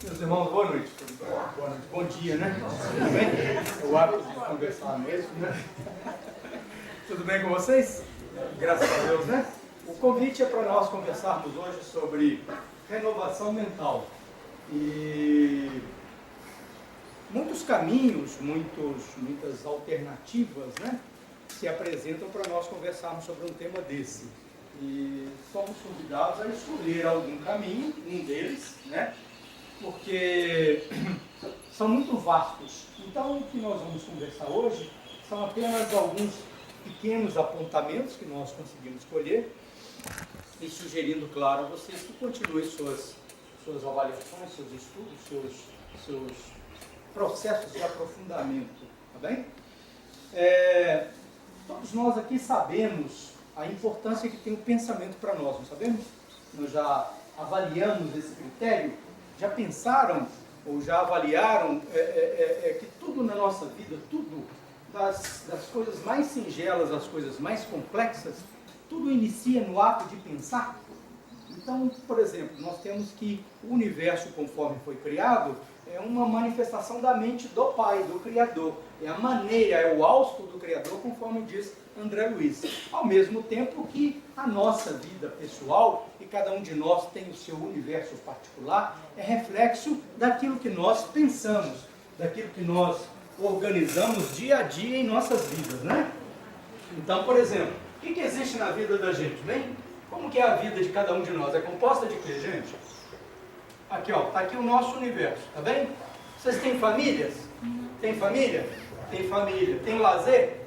Meus irmãos, boa noite. Boa noite. Bom dia, né? Tudo bem? O hábito de conversar mesmo, né? Tudo bem com vocês? Graças a Deus, né? O convite é para nós conversarmos hoje sobre renovação mental. E muitos caminhos, muitas alternativas, né, se apresentam para nós conversarmos sobre um tema desse. E somos convidados a escolher algum caminho, um deles, né? Porque são muito vastos. Então, o que nós vamos conversar hoje são apenas alguns pequenos apontamentos que nós conseguimos escolher e sugerindo, claro, a vocês que continuem suas avaliações, seus estudos, seus processos de aprofundamento, tá bem? Todos nós aqui sabemos a importância que tem o pensamento para nós, não sabemos? Nós já avaliamos esse critério. Já pensaram ou já avaliaram que tudo na nossa vida, tudo, das coisas mais singelas às coisas mais complexas, tudo inicia no ato de pensar? Então, por exemplo, nós temos que o universo, conforme foi criado, é uma manifestação da mente do Pai, do Criador. É a maneira, é o hausto do Criador, conforme diz André Luiz. Ao mesmo tempo que a nossa vida pessoal, e cada um de nós tem o seu universo particular, é reflexo daquilo que nós pensamos, daquilo que nós organizamos dia a dia em nossas vidas, né? Então, por exemplo, o que existe na vida da gente, bem? Como que é a vida de cada um de nós? É composta de quê, gente? Aqui, ó, tá aqui o nosso universo, tá bem? Vocês têm famílias? Tem família? Tem família. Tem lazer?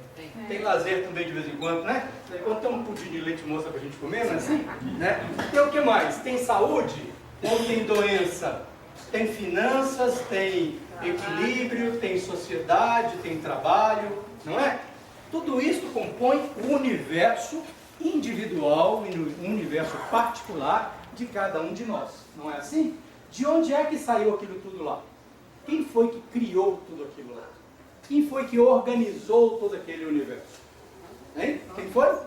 Tem lazer também de vez em quando, né? De vez em quando tem um pudim de leite moça pra gente comer, não é assim? Né? Tem o que mais? Tem saúde? Ou tem doença? Tem finanças, tem equilíbrio, tem sociedade, tem trabalho, não é? Tudo isso compõe o universo individual e o universo particular de cada um de nós, não é assim? De onde é que saiu aquilo tudo lá? Quem foi que criou tudo aquilo lá? Quem foi que organizou todo aquele universo? Hein? Quem foi?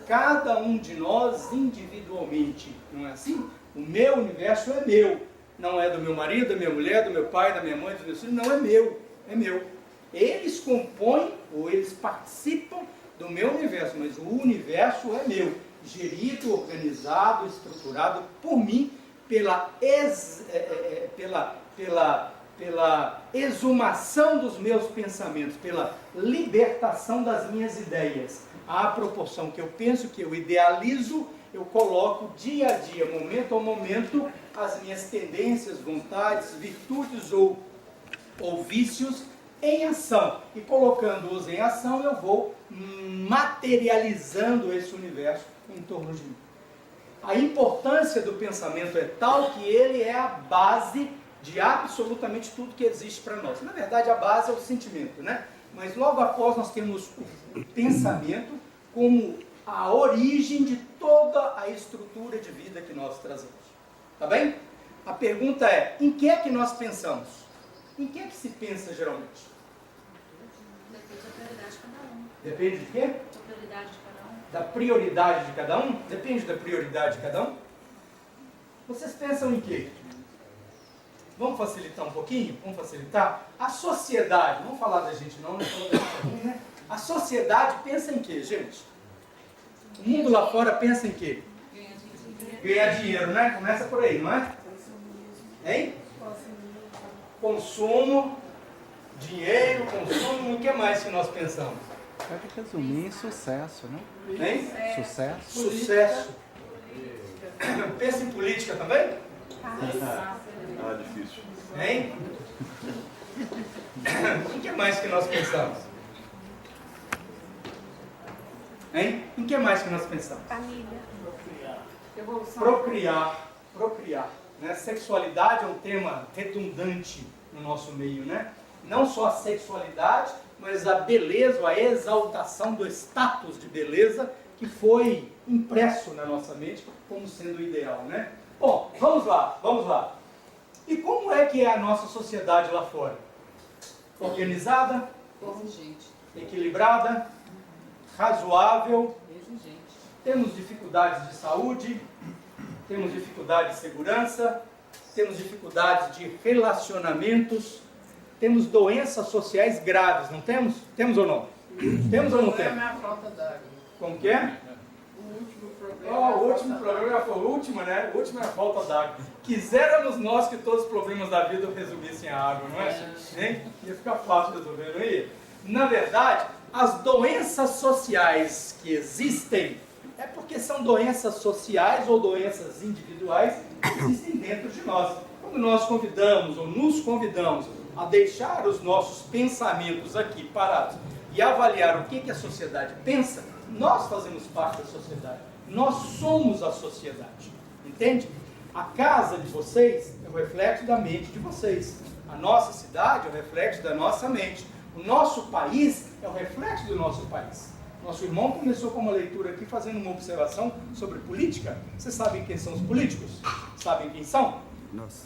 Cada um de nós individualmente, não é assim? O meu universo é meu, não é do meu marido, da minha mulher, do meu pai, da minha mãe, dos meus filhos, não é meu, é meu. Eles compõem ou eles participam do meu universo, mas o universo é meu, gerido, organizado, estruturado por mim, pela exumação dos meus pensamentos, pela libertação das minhas ideias. À proporção que eu penso, que eu idealizo, eu coloco dia a dia, momento a momento, as minhas tendências, vontades, virtudes ou vícios em ação. E colocando-os em ação, eu vou materializando esse universo em torno de mim. A importância do pensamento é tal que ele é a base de absolutamente tudo que existe para nós. Na verdade, a base é o sentimento, né? Mas logo após nós temos o pensamento como a origem de toda a estrutura de vida que nós trazemos. Tá bem? A pergunta é, em que é que nós pensamos? Em que é que se pensa geralmente? Depende da prioridade de cada um. Depende de quê? Da prioridade de cada um. Da prioridade de cada um? Depende da prioridade de cada um? Vocês pensam em quê? Vamos facilitar um pouquinho? Vamos facilitar? A sociedade, vamos falar da gente não, não falar da gente aqui, né? A sociedade pensa em quê, gente? O mundo lá fora pensa em quê? Ganhar dinheiro, né? Começa por aí, não é? Hein? Consumo, dinheiro, consumo, o que mais que nós pensamos? Pode resumir em sucesso, né? Hein? Sucesso. Sucesso. Pensa em política também? Difícil. Hein? Em que mais que nós pensamos? Hein? Em que mais que nós pensamos? Família. Procriar. Né? Sexualidade é um tema redundante no nosso meio, né? Não só a sexualidade, mas a beleza, a exaltação do status de beleza que foi impresso na nossa mente como sendo o ideal, né? Bom, vamos lá. E como é que é a nossa sociedade lá fora? Organizada? Exigente. Equilibrada? Razoável? Exigente. Temos dificuldades de saúde? Temos dificuldade de segurança? temos dificuldades de relacionamentos, temos doenças sociais graves, não temos? Temos ou não? Temos ou não temos? É a falta d'água. Como que é? O último problema. O último problema foi o último, né? O último é a falta d'água. Quiséramos nós que todos os problemas da vida resumissem a água, não é? Hein? Ia ficar fácil resolver, não ia? Na verdade, as doenças sociais que existem é porque são doenças sociais ou doenças individuais que existem dentro de nós. Quando nós convidamos ou nos convidamos a deixar os nossos pensamentos aqui parados e avaliar o que a sociedade pensa, nós fazemos parte da sociedade. Nós somos a sociedade. Entende? A casa de vocês é o reflexo da mente de vocês. A nossa cidade é o reflexo da nossa mente. O nosso país é o reflexo do nosso país. Nosso irmão começou com uma leitura aqui fazendo uma observação sobre política. Vocês sabem quem são os políticos? Sabem quem são? Nós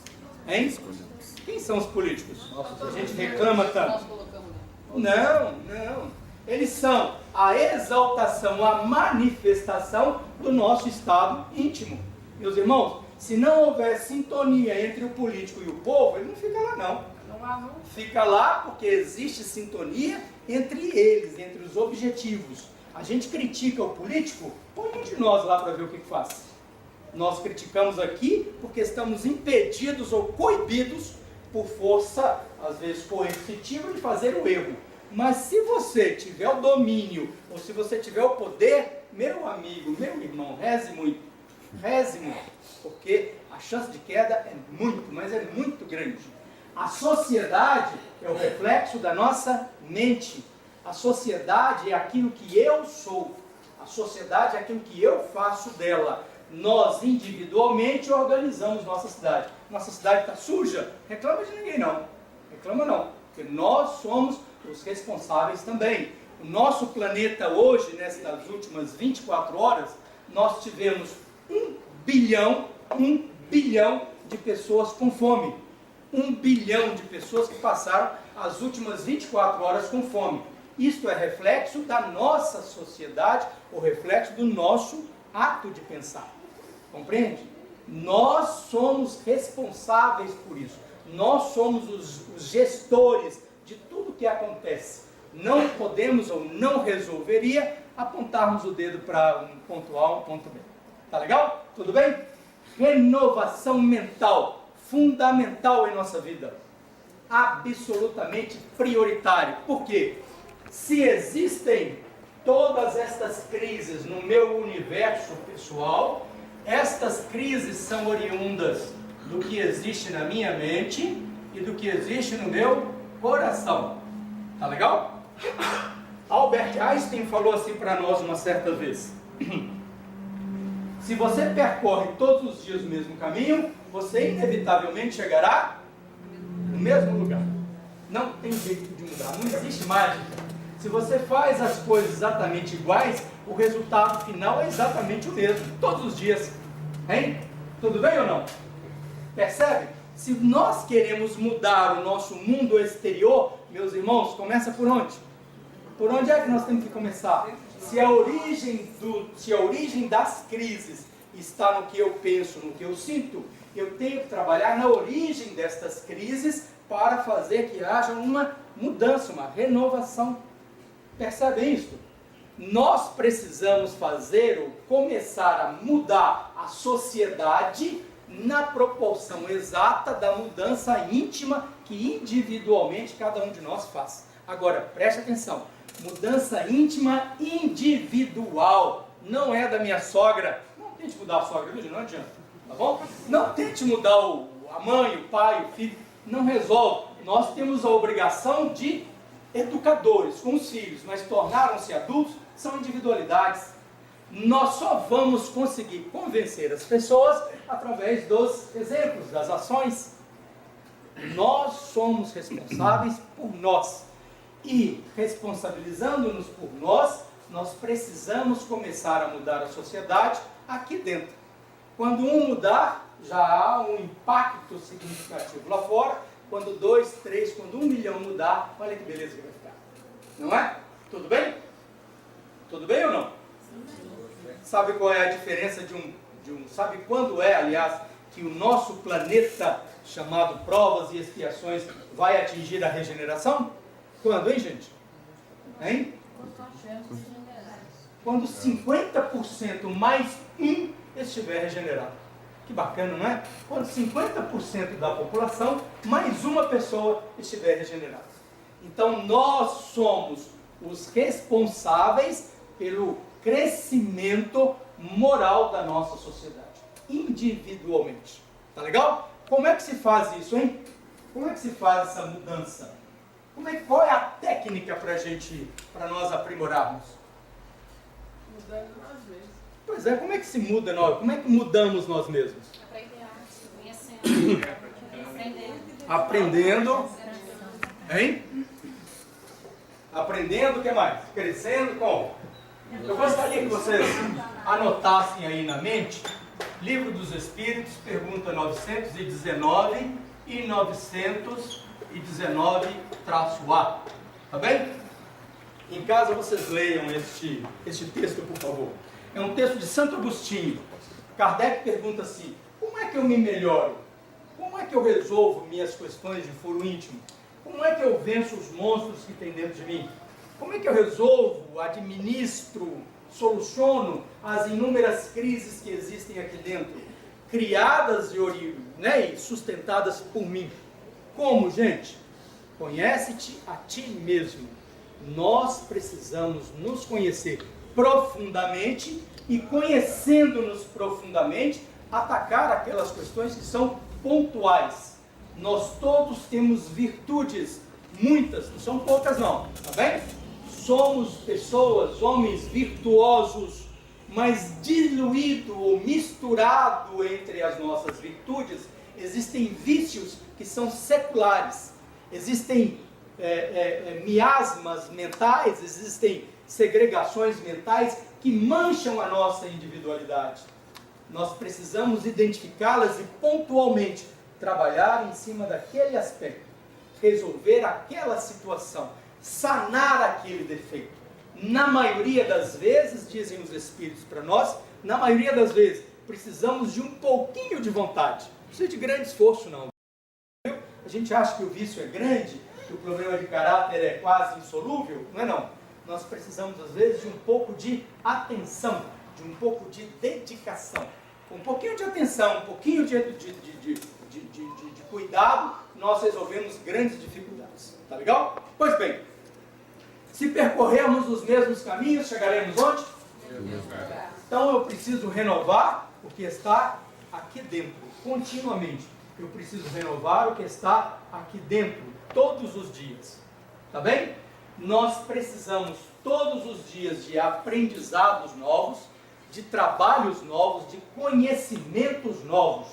Hein? escolhemos. Quem são os políticos? A gente reclama tanto. Nós colocamos. Não. Eles são a exaltação, a manifestação do nosso estado íntimo. Meus irmãos, se não houver sintonia entre o político e o povo, ele não fica lá não. Não há, não. Fica lá porque existe sintonia entre eles, entre os objetivos. A gente critica o político, põe um de nós lá para ver o que faz. Nós criticamos aqui porque estamos impedidos ou coibidos por força, às vezes coercitiva, de fazer o erro. Mas se você tiver o domínio, ou se você tiver o poder, meu amigo, meu irmão, reze muito, porque a chance de queda é muito, mas é muito grande. A sociedade é o reflexo da nossa mente. A sociedade é aquilo que eu sou. A sociedade é aquilo que eu faço dela. Nós individualmente organizamos nossa cidade. Nossa cidade está suja? Reclama de ninguém não. Reclama não. Porque nós somos os responsáveis também. O nosso planeta hoje, nessas últimas 24 horas, nós tivemos 1 bilhão de pessoas com fome. 1 bilhão de pessoas que passaram as últimas 24 horas com fome. Isto é reflexo da nossa sociedade, ou reflexo do nosso ato de pensar. Compreende? Nós somos responsáveis por isso. Nós somos os gestores de tudo que acontece. Não podemos ou não resolveria apontarmos o dedo para um ponto A ou um ponto B. Tá legal? Tudo bem? Renovação mental, fundamental em nossa vida. Absolutamente prioritário. Por quê? Se existem todas estas crises no meu universo pessoal, estas crises são oriundas do que existe na minha mente e do que existe no meu coração. Tá legal? Albert Einstein falou assim para nós uma certa vez: se você percorre todos os dias o mesmo caminho, você inevitavelmente chegará no mesmo lugar. Não tem jeito de mudar, não existe mágica. Se você faz as coisas exatamente iguais, o resultado final é exatamente o mesmo, todos os dias. Hein? Tudo bem ou não? Percebe? Se nós queremos mudar o nosso mundo exterior, meus irmãos, começa por onde? Por onde é que nós temos que começar? Se a origem das crises está no que eu penso, no que eu sinto, eu tenho que trabalhar na origem destas crises para fazer que haja uma mudança, uma renovação. Percebem isso? Nós precisamos fazer ou começar a mudar a sociedade na proporção exata da mudança íntima que individualmente cada um de nós faz. Agora, preste atenção, mudança íntima individual, não é da minha sogra. Não tente mudar a sogra, viu? Não adianta, tá bom? Não tente mudar a mãe, o pai, o filho, não resolve. Nós temos a obrigação de educadores com os filhos, mas tornaram-se adultos, são individualidades. Nós só vamos conseguir convencer as pessoas através dos exemplos, das ações. Nós somos responsáveis por nós. E, responsabilizando-nos por nós, nós precisamos começar a mudar a sociedade aqui dentro. Quando um mudar, já há um impacto significativo lá fora. Quando 2, 3, quando 1 milhão mudar, olha que beleza que vai ficar. Não é? Tudo bem? Tudo bem ou não? Sabe qual é a diferença de um... Sabe quando é, aliás, que o nosso planeta, chamado provas e expiações, vai atingir a regeneração? Quando, hein, gente? Hein? Quando 50% mais um estiver regenerado. Que bacana, não é? Quando 50% da população, mais uma pessoa estiver regenerada. Então, nós somos os responsáveis pelo crescimento moral da nossa sociedade, individualmente. Tá legal? Como é que se faz isso, hein? Como é que se faz essa mudança? Qual é a técnica para nós aprimorarmos? Mudando nós mesmos. Pois é, como é que se muda nós? Como é que mudamos nós mesmos? Aprender arte, conhecendo, Aprendendo, hein? Aprendendo, o que mais? Crescendo, como? Eu gostaria que vocês anotassem aí na mente, Livro dos Espíritos, pergunta 919 e 919-A. Tá bem? Em casa vocês leiam este texto, por favor. É um texto de Santo Agostinho. Kardec pergunta assim: como é que eu me melhoro? Como é que eu resolvo minhas questões de foro íntimo? Como é que eu venço os monstros que tem dentro de mim? Como é que eu resolvo, administro, soluciono as inúmeras crises que existem aqui dentro, criadas e sustentadas por mim? Como, gente? Conhece-te a ti mesmo. Nós precisamos nos conhecer profundamente e, conhecendo-nos profundamente, atacar aquelas questões que são pontuais. Nós todos temos virtudes, muitas, não são poucas não, tá bem? Somos pessoas, homens virtuosos, mas diluído ou misturado entre as nossas virtudes, existem vícios que são seculares, existem miasmas mentais, existem segregações mentais que mancham a nossa individualidade. Nós precisamos identificá-las e pontualmente trabalhar em cima daquele aspecto, resolver aquela situação, sanar aquele defeito. Na maioria das vezes, dizem os Espíritos para nós, na maioria das vezes, precisamos de um pouquinho de vontade. Não precisa de grande esforço, não. A gente acha que o vício é grande, que o problema de caráter é quase insolúvel, não é não. Nós precisamos, às vezes, de um pouco de atenção, de um pouco de dedicação. Com um pouquinho de atenção, um pouquinho de cuidado, nós resolvemos grandes dificuldades. Tá legal? Pois bem, se percorrermos os mesmos caminhos, chegaremos onde? Então eu preciso renovar o que está aqui dentro, continuamente. Eu preciso renovar o que está aqui dentro, todos os dias. Tá bem? Nós precisamos todos os dias de aprendizados novos, de trabalhos novos, de conhecimentos novos.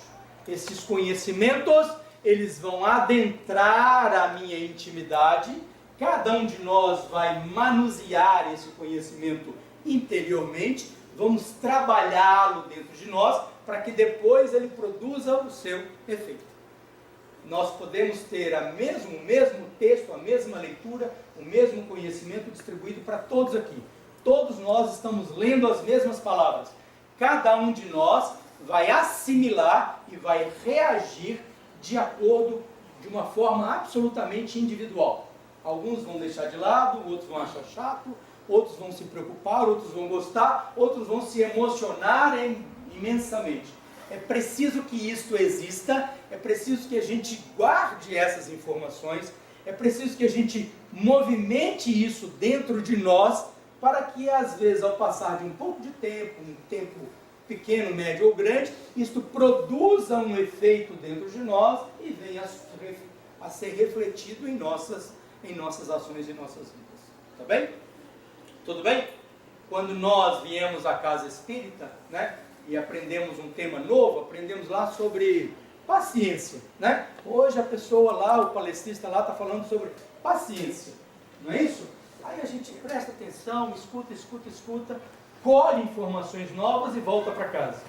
Esses conhecimentos, eles vão adentrar a minha intimidade. Cada um de nós vai manusear esse conhecimento interiormente, vamos trabalhá-lo dentro de nós, para que depois ele produza o seu efeito. Nós podemos ter o mesmo texto, a mesma leitura, o mesmo conhecimento distribuído para todos aqui. Todos nós estamos lendo as mesmas palavras. Cada um de nós vai assimilar e vai reagir de acordo, de uma forma absolutamente individual. Alguns vão deixar de lado, outros vão achar chato, outros vão se preocupar, outros vão gostar, outros vão se emocionar imensamente. É preciso que isto exista, é preciso que a gente guarde essas informações, é preciso que a gente movimente isso dentro de nós, para que às vezes, ao passar de um pouco de tempo, um tempo pequeno, médio ou grande, isto produza um efeito dentro de nós e venha a ser refletido em nossas ações e nossas vidas. Tá bem? Tudo bem? Quando nós viemos à casa espírita, né, e aprendemos um tema novo, aprendemos lá sobre paciência, né? Hoje a pessoa lá, o palestrista lá está falando sobre paciência, não é isso? Aí a gente presta atenção, escuta, colhe informações novas e volta para casa.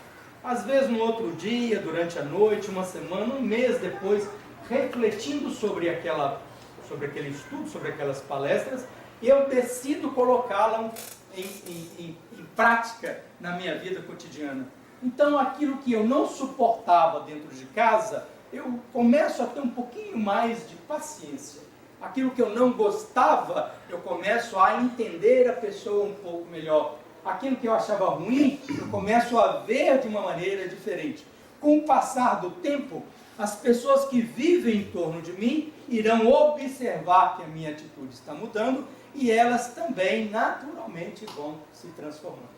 Às vezes no outro dia, durante a noite, uma semana, um mês depois, refletindo sobre aquele estudo, sobre aquelas palestras, eu decido colocá-la em prática na minha vida cotidiana. Então, aquilo que eu não suportava dentro de casa, eu começo a ter um pouquinho mais de paciência. Aquilo que eu não gostava, eu começo a entender a pessoa um pouco melhor. Aquilo que eu achava ruim, eu começo a ver de uma maneira diferente. Com o passar do tempo, as pessoas que vivem em torno de mim irão observar que a minha atitude está mudando e elas também, naturalmente, vão se transformando.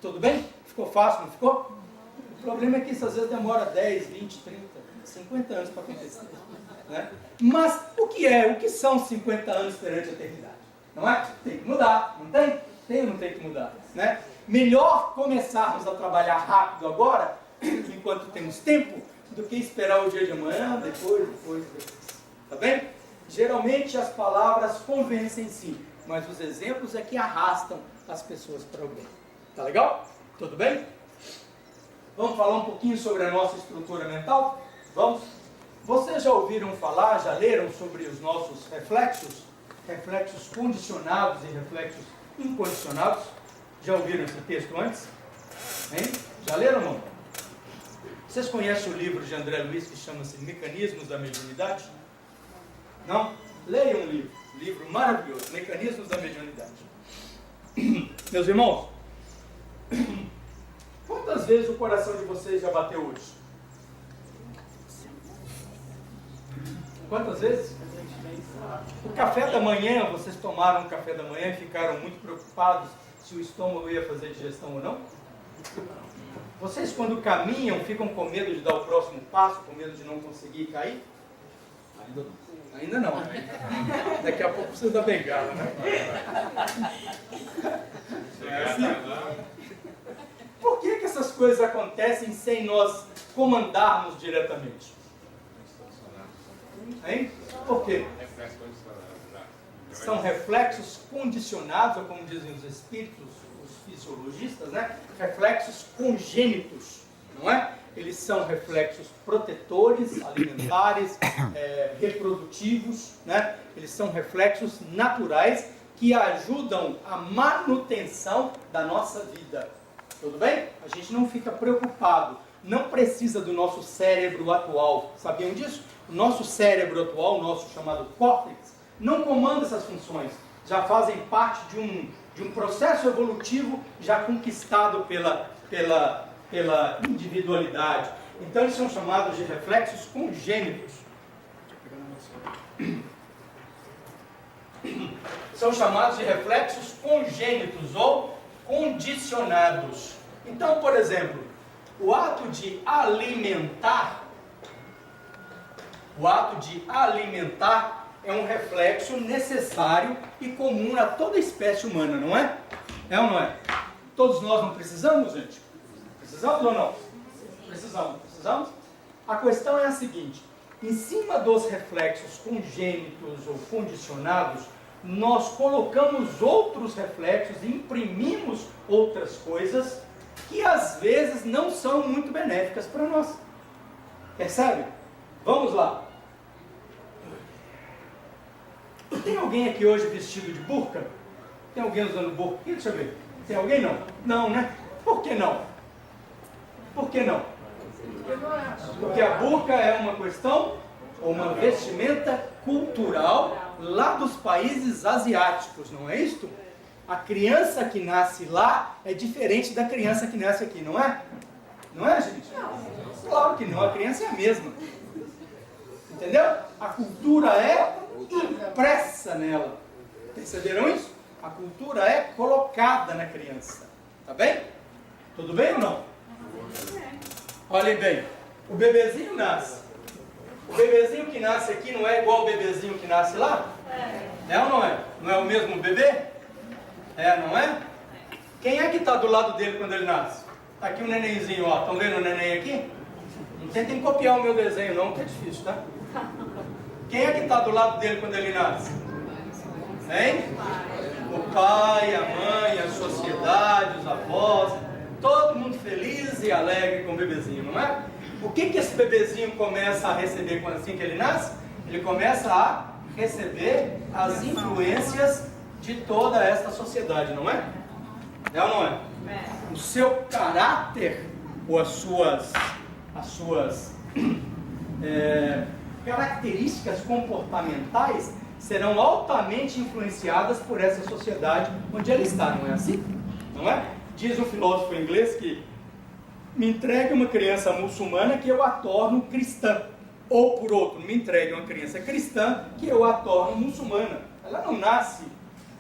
Tudo bem? Ficou fácil, não ficou? O problema é que isso às vezes demora 10, 20, 30, 50 anos para acontecer. Né? Mas o que são 50 anos perante a eternidade? Não é? Tem que mudar, não tem? Tem ou não tem que mudar? Né? Melhor começarmos a trabalhar rápido agora, enquanto temos tempo, do que esperar o dia de amanhã, depois. Tá bem? Geralmente as palavras convencem sim, mas os exemplos é que arrastam as pessoas para o bem. Tá legal? Tudo bem? Vamos falar um pouquinho sobre a nossa estrutura mental? Vamos? Vocês já ouviram falar, já leram sobre os nossos reflexos? Reflexos condicionados e reflexos incondicionados? Já ouviram esse texto antes? Hein? Já leram ou não? Vocês conhecem o livro de André Luiz que chama-se Mecanismos da Mediunidade? Não? Leiam um livro maravilhoso, Mecanismos da Mediunidade. Meus irmãos, quantas vezes o coração de vocês já bateu hoje? Quantas vezes? O café da manhã, vocês tomaram um café da manhã e ficaram muito preocupados se o estômago ia fazer digestão ou não? Vocês, quando caminham, ficam com medo de dar o próximo passo, com medo de não conseguir cair? Ainda não. Daqui a pouco precisa da bengala, né? É assim? Por que essas coisas acontecem sem nós comandarmos diretamente? Hein? Por quê? São reflexos condicionados, ou como dizem os espíritos, os fisiologistas, né? Reflexos congênitos, não é? Eles são reflexos protetores, alimentares, reprodutivos, né? Eles são reflexos naturais que ajudam a manutenção da nossa vida. Tudo bem? A gente não fica preocupado, não precisa do nosso cérebro atual. Sabiam disso? O nosso cérebro atual, o nosso chamado córtex, não comanda essas funções. Já fazem parte de um processo evolutivo já conquistado pela individualidade. Então eles são chamados de reflexos congênitos. São chamados de reflexos congênitos ou condicionados. Então, por exemplo, o ato de alimentar é um reflexo necessário e comum a toda espécie humana, não é? É ou não é? Todos nós não precisamos, gente? Precisamos ou não? Precisamos? A questão é a seguinte: em cima dos reflexos congênitos ou condicionados, nós colocamos outros reflexos e imprimimos outras coisas que às vezes não são muito benéficas para nós. Percebe? Vamos lá. Tem alguém aqui hoje vestido de burca? Tem alguém usando burca? Deixa eu ver. Tem alguém não? Não, né? Por que não? Por que não? Porque a burca é uma questão, ou uma vestimenta cultural lá dos países asiáticos, não é isto? A criança que nasce lá é diferente da criança que nasce aqui, não é? Não é, gente? Claro que não, a criança é a mesma. Entendeu? A cultura é impressa nela. Perceberam isso? A cultura é colocada na criança. Tá bem? Tudo bem ou não? Olhem bem. O bebezinho nasce. O bebezinho que nasce aqui não é igual ao bebezinho que nasce lá? É ou não é? Não é o mesmo bebê? É, não é? Quem é que está do lado dele quando ele nasce? Está aqui o nenenzinho, ó. Estão vendo o neném aqui? Não tentem copiar o meu desenho não, que é difícil, tá? Quem é que está do lado dele quando ele nasce? Hein? O pai, a mãe, a sociedade, os avós, todo mundo feliz e alegre com o bebezinho, não é? O que esse bebezinho começa a receber quando assim que ele nasce? Ele começa a receber as influências de toda esta sociedade, não é? É ou não é? O seu caráter ou as suas características comportamentais serão altamente influenciadas por essa sociedade onde ela está, não é assim? Não é? Diz um filósofo inglês que me entregue uma criança muçulmana que eu a torno cristã, ou por outro, me entregue uma criança cristã que eu a torno muçulmana. Ela não nasce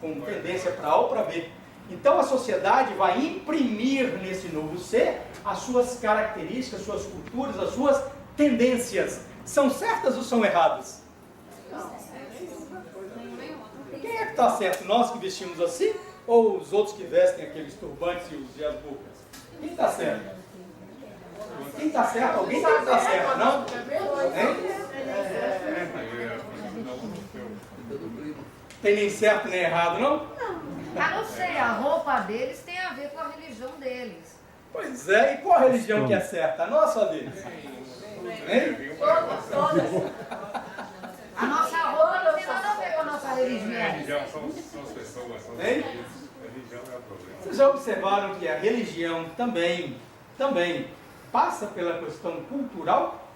com tendência para A ou para B. Então a sociedade vai imprimir nesse novo ser as suas características, as suas culturas, as suas tendências. São certas ou são erradas? Quem é que está certo? Nós que vestimos assim? Ou os outros que vestem aqueles turbantes e as burcas? Quem está certo? Quem está certo? Alguém tem que estar certo, não? Tem nem certo nem errado, não? Ah, não sei, a roupa deles tem a ver com a religião deles. Pois é, e qual a religião que é certa? A nossa ou a deles? Todas. A nossa roupa não tem nada a ver com a nossa religião. Religião são as pessoas, são Hein? religião é o problema. Vocês já observaram que a religião também passa pela questão cultural?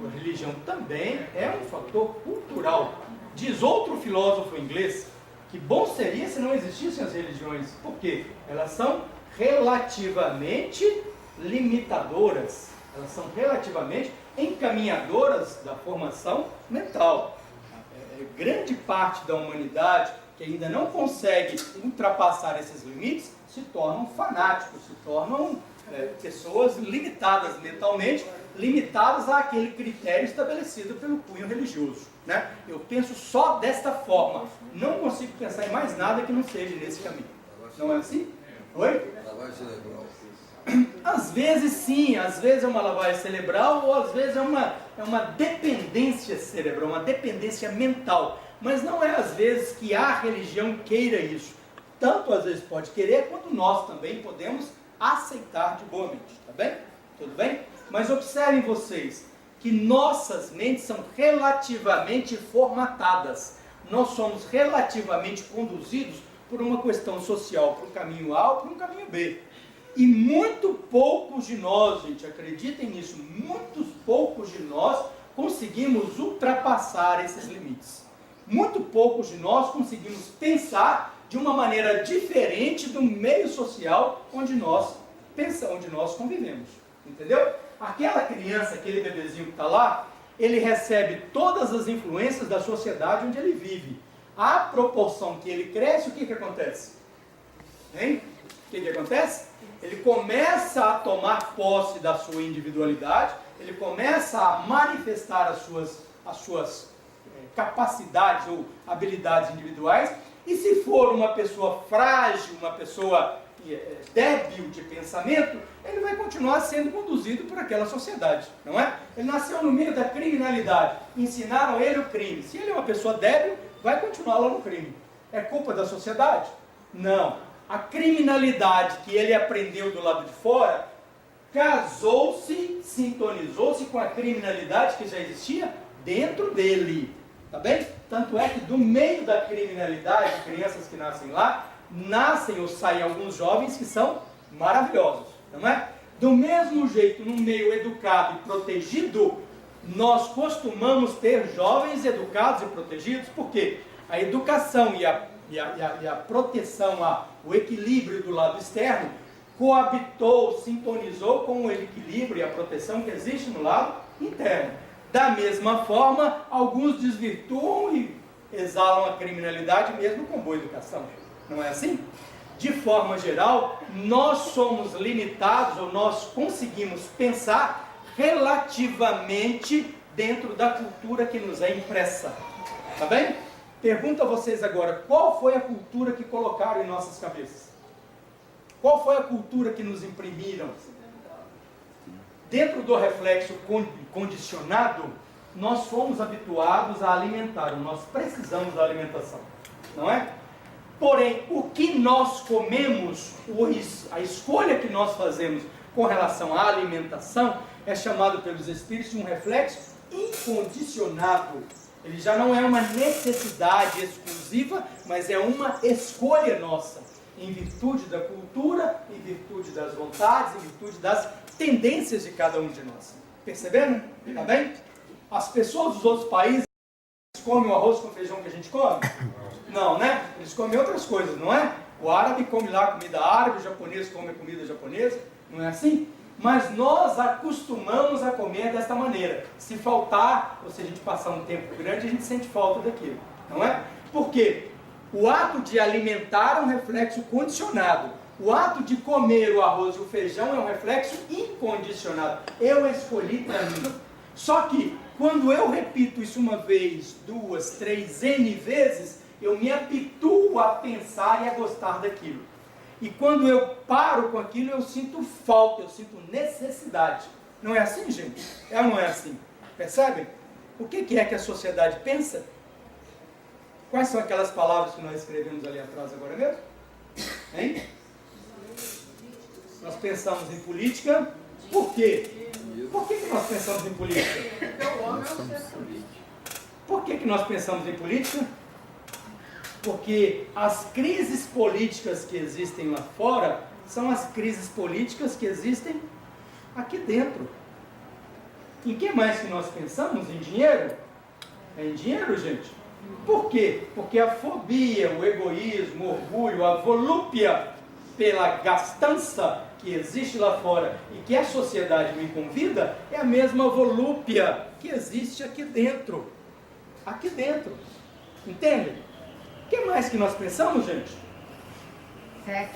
A religião também é um fator cultural. Diz outro filósofo inglês que bom seria se não existissem as religiões. Por quê? Elas são relativamente limitadoras. Elas são relativamente encaminhadoras da formação mental. Grande parte da humanidade que ainda não consegue ultrapassar esses limites se tornam fanáticos, se tornam pessoas limitadas mentalmente, limitadas àquele critério estabelecido pelo cunho religioso, né? Eu penso só desta forma, não consigo pensar em mais nada que não seja nesse caminho. Não é assim? Oi? Lavagem cerebral. Às vezes sim, às vezes é uma lavagem cerebral ou às vezes é uma dependência cerebral, uma dependência mental. Mas não é às vezes que a religião queira isso. Tanto às vezes pode querer, quanto nós também podemos aceitar de boa mente, tá bem? Tudo bem? Mas observem vocês que nossas mentes são relativamente formatadas. Nós somos relativamente conduzidos por uma questão social, por um caminho A ou por um caminho B. E muito poucos de nós, gente, acreditem nisso, muitos poucos de nós conseguimos ultrapassar esses limites. Muito poucos de nós conseguimos pensar de uma maneira diferente do meio social onde nós pensamos, onde nós convivemos. Entendeu? Aquela criança, aquele bebezinho que está lá, ele recebe todas as influências da sociedade onde ele vive. À proporção que ele cresce, o que acontece? Hein? O que acontece? Ele começa a tomar posse da sua individualidade, ele começa a manifestar as suas capacidades ou habilidades individuais, e se for uma pessoa frágil, uma pessoa débil de pensamento, ele vai continuar sendo conduzido por aquela sociedade, não é? Ele nasceu no meio da criminalidade, ensinaram ele o crime. Se ele é uma pessoa débil, vai continuar lá no crime. É culpa da sociedade? Não. A criminalidade que ele aprendeu do lado de fora casou-se, sintonizou-se com a criminalidade que já existia dentro dele. Tá bem? Tanto é que do meio da criminalidade, crianças que nascem lá, nascem ou saem alguns jovens que são maravilhosos, não é? Do mesmo jeito, no meio educado e protegido, nós costumamos ter jovens educados e protegidos, porque a educação e a proteção, o equilíbrio do lado externo, coabitou, sintonizou com o equilíbrio e a proteção que existe no lado interno. Da mesma forma, alguns desvirtuam e exalam a criminalidade mesmo com boa educação. Não é assim? De forma geral, nós somos limitados, ou nós conseguimos pensar relativamente dentro da cultura que nos é impressa. Tá bem? Pergunto a vocês agora, qual foi a cultura que colocaram em nossas cabeças? Qual foi a cultura que nos imprimiram? Dentro do reflexo condicionado, nós fomos habituados a alimentar, nós precisamos da alimentação, não é? Porém, o que nós comemos, a escolha que nós fazemos com relação à alimentação, é chamado pelos espíritos de um reflexo incondicionado. Ele já não é uma necessidade exclusiva, mas é uma escolha nossa, em virtude da cultura, em virtude das vontades, em virtude das tendências de cada um de nós. Perceberam? Tá bem? As pessoas dos outros países comem o arroz com feijão que a gente come? Não, né? Eles comem outras coisas, não é? O árabe come lá comida árabe, o japonês come comida japonesa, não é assim? Mas nós acostumamos a comer desta maneira. Se faltar, ou se a gente passar um tempo grande, a gente sente falta daquilo, não é? Por quê? O ato de alimentar é um reflexo condicionado. O ato de comer o arroz e o feijão é um reflexo incondicionado. Eu escolhi para mim. Só que, quando eu repito isso uma vez, duas, três, N vezes, eu me habituo a pensar e a gostar daquilo. E quando eu paro com aquilo, eu sinto falta, eu sinto necessidade. Não é assim, gente? É ou não é assim? Percebem? O que é que a sociedade pensa? Quais são aquelas palavras que nós escrevemos ali atrás agora mesmo? Hein? Nós pensamos em política. Por quê? Por que nós pensamos em política? Porque o homem é o ser político. Por que nós pensamos em política? Porque as crises políticas que existem lá fora são as crises políticas que existem aqui dentro. Em que mais que nós pensamos? Em dinheiro? É em dinheiro, gente? Por quê? Porque a fobia, o egoísmo, o orgulho, a volúpia pela gastança que existe lá fora e que a sociedade me convida, é a mesma volúpia que existe aqui dentro. Aqui dentro. Entende? O que mais que nós pensamos, gente? Sexo.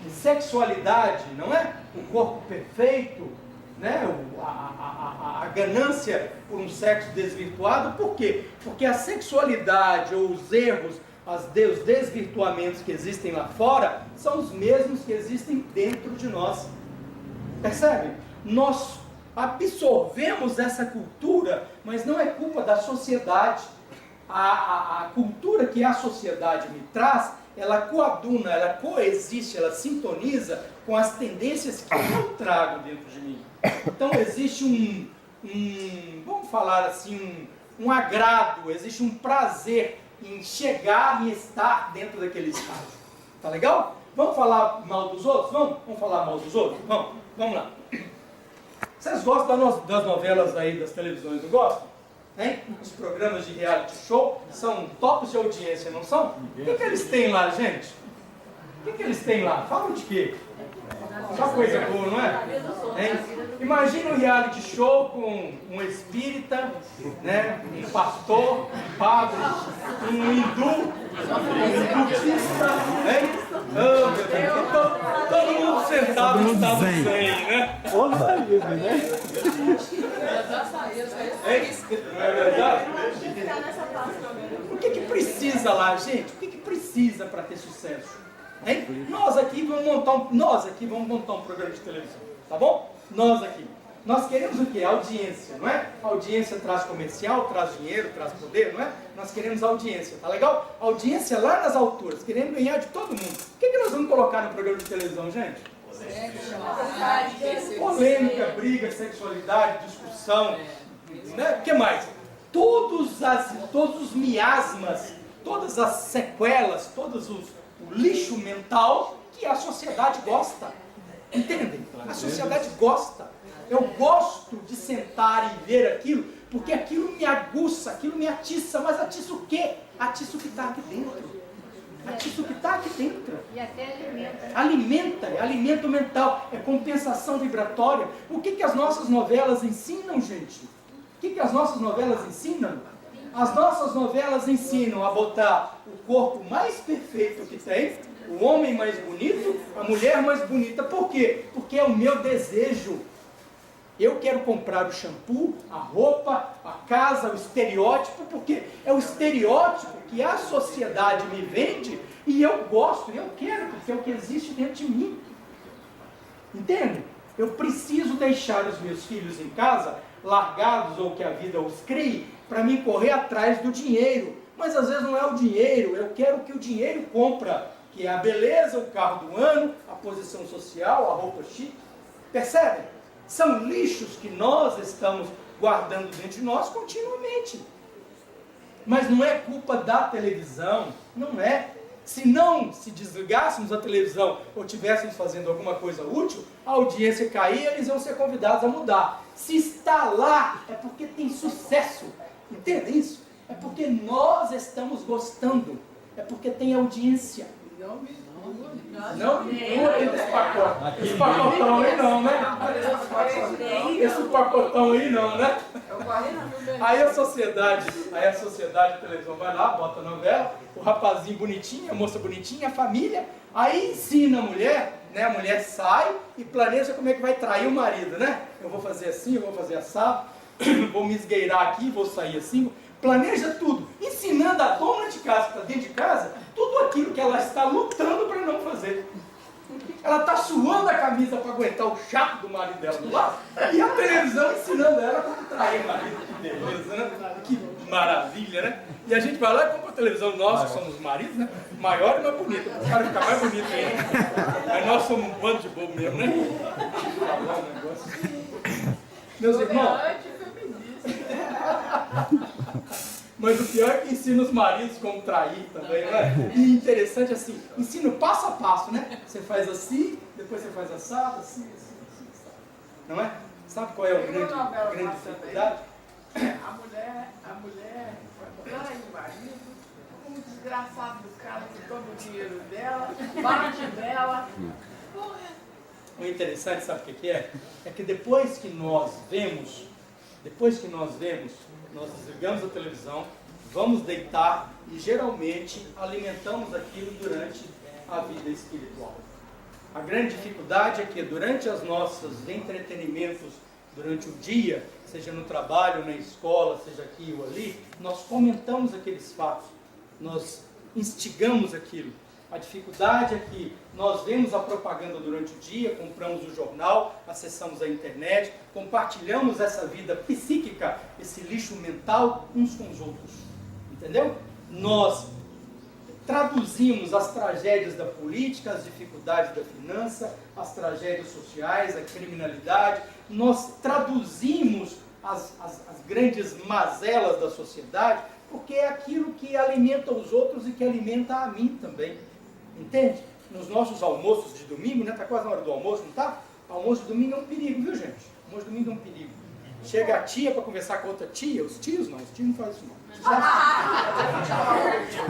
Em sexualidade, não é? O corpo perfeito, né? A ganância por um sexo desvirtuado. Por quê? Porque a sexualidade ou os erros, os desvirtuamentos que existem lá fora, são os mesmos que existem dentro de nós. Percebe? Nós absorvemos essa cultura, mas não é culpa da sociedade. A cultura que a sociedade me traz, ela coaduna, ela coexiste, ela sintoniza com as tendências que eu trago dentro de mim. Então existe vamos falar assim, um agrado, existe um prazer em chegar e estar dentro daquele estado. Tá legal? Vamos falar mal dos outros? Vamos falar mal dos outros? Vamos lá. Vocês gostam das novelas aí, das televisões, não gostam? Hein? Os programas de reality show são tops de audiência, não são? O que eles têm lá, gente? O que eles têm lá? Falam de quê? Só coisa boa, não é? Hein? Imagina um reality show com um espírita, né? Um pastor, um padre, um hindu, um budista, hein? Oh, meu Deus. Todo mundo sentado no estado zen, né? Outra vida, né? Não é verdade? O que precisa lá, gente? O que precisa para ter sucesso? Hein? Nós aqui vamos montar um programa de televisão, tá bom? Nós aqui. Nós queremos o quê? Audiência, não é? A audiência traz comercial, traz dinheiro, traz poder, não é? Nós queremos audiência, tá legal? Audiência lá nas alturas, querendo ganhar de todo mundo. O que nós vamos colocar no programa de televisão, gente? Polêmica, briga, sexualidade, discussão, né? O que mais? Todos os miasmas, todas as sequelas, o lixo mental que a sociedade gosta. Entendem? A sociedade gosta. Eu gosto de sentar e ver aquilo, porque aquilo me aguça, aquilo me atiça. Mas atiça o quê? Atiça o que está aqui dentro. Atiça o que está aqui dentro. E até alimenta. Alimenta o mental. É compensação vibratória. O que as nossas novelas ensinam, gente? O que as nossas novelas ensinam? As nossas novelas ensinam a botar o corpo mais perfeito que tem, o homem mais bonito, a mulher mais bonita. Por quê? Porque é o meu desejo. Eu quero comprar o shampoo, a roupa, a casa, o estereótipo, porque é o estereótipo que a sociedade me vende e eu gosto, eu quero, porque é o que existe dentro de mim. Entende? Eu preciso deixar os meus filhos em casa, largados ou que a vida os crie, para mim correr atrás do dinheiro. Mas às vezes não é o dinheiro, eu quero o que o dinheiro compra, que é a beleza, o carro do ano, a posição social, a roupa chique. Percebe? São lixos que nós estamos guardando dentro de nós continuamente. Mas não é culpa da televisão, não é. Se não se desligássemos a televisão ou estivéssemos fazendo alguma coisa útil, a audiência caía e eles iam ser convidados a mudar. Se está lá, é porque tem sucesso. Entende isso? É porque nós estamos gostando. É porque tem audiência. Não esse pacote. Esse pacotão aí não, né? Esse pacotão aí não, né? Aí a sociedade, a televisão vai lá, bota a novela, o rapazinho bonitinho, a moça bonitinha, a família, aí ensina a mulher, né? A mulher sai e planeja como é que vai trair o marido, né? Eu vou fazer assim, eu vou fazer assado, vou me esgueirar aqui, vou sair assim, planeja tudo, ensinando a dona de casa que está dentro de casa, tudo aquilo que ela está lutando para não fazer. Ela está suando a camisa para aguentar o chato do marido dela do lado, e a televisão ensinando ela como trair o marido. Que beleza, né? Que maravilha, né? E a gente vai lá e compra a televisão, nós que somos maridos, né? Maior e mais bonita, para o cara ficar mais bonito ainda. Mas nós somos um bando de bobo mesmo, né? Meus irmãos, mas o pior é que ensina os maridos como trair também, não é? E interessante assim, ensina passo a passo, né? Você faz assim, depois você faz assado, assim. Não é? Sabe qual é a grande dificuldade? A mulher trai o marido, um desgraçado do cara que toma o dinheiro dela, bate nela. O interessante, sabe o que é? É que depois que nós vemos, nós desligamos a televisão, vamos deitar e geralmente alimentamos aquilo durante a vida espiritual. A grande dificuldade é que durante os nossos entretenimentos, durante o dia, seja no trabalho, na escola, seja aqui ou ali, nós comentamos aqueles fatos, nós instigamos aquilo. A dificuldade é que nós vemos a propaganda durante o dia, compramos o jornal, acessamos a internet, compartilhamos essa vida psíquica, esse lixo mental uns com os outros. Entendeu? Nós traduzimos as tragédias da política, as dificuldades da finança, as tragédias sociais, a criminalidade. Nós traduzimos as grandes mazelas da sociedade, porque é aquilo que alimenta os outros e que alimenta a mim também. Entende? Nos nossos almoços de domingo, né? Está quase na hora do almoço, não está? Almoço de domingo é um perigo, viu, gente? Almoço de domingo é um perigo. Chega a tia para conversar com outra tia, os tios não fazem isso não.